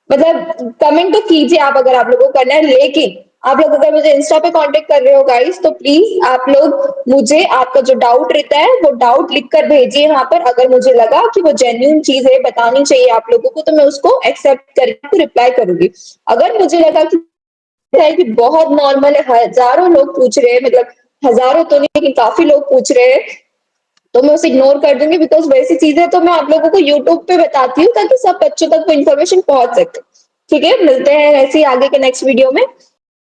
मतलब कमेंट तो कीजिए आप, अगर आप लोगों को करना है। लेकिन आप लोग अगर मुझे इंस्टा पे कांटेक्ट कर रहे हो गाइस, तो प्लीज आप लोग मुझे आपका जो डाउट रहता है वो डाउट लिख कर भेजिए वहां पर। अगर मुझे लगा कि वो जेन्युइन चीज है, बतानी चाहिए आप लोगों को, तो मैं उसको एक्सेप्ट करके रिप्लाई करूंगी। अगर मुझे लगा कि बहुत नॉर्मल है, हजारों लोग पूछ रहे हैं, मतलब हजारों तो नहीं लेकिन काफी लोग पूछ रहे हैं, तो मैं उसे इग्नोर कर दूंगी। बिकॉज वैसी चीजें तो मैं आप लोगों को यूट्यूब पे बताती हूँ ताकि सब बच्चों तक वो इन्फॉर्मेशन पहुंच सके। ठीक है, मिलते हैं ऐसे ही आगे के नेक्स्ट वीडियो में।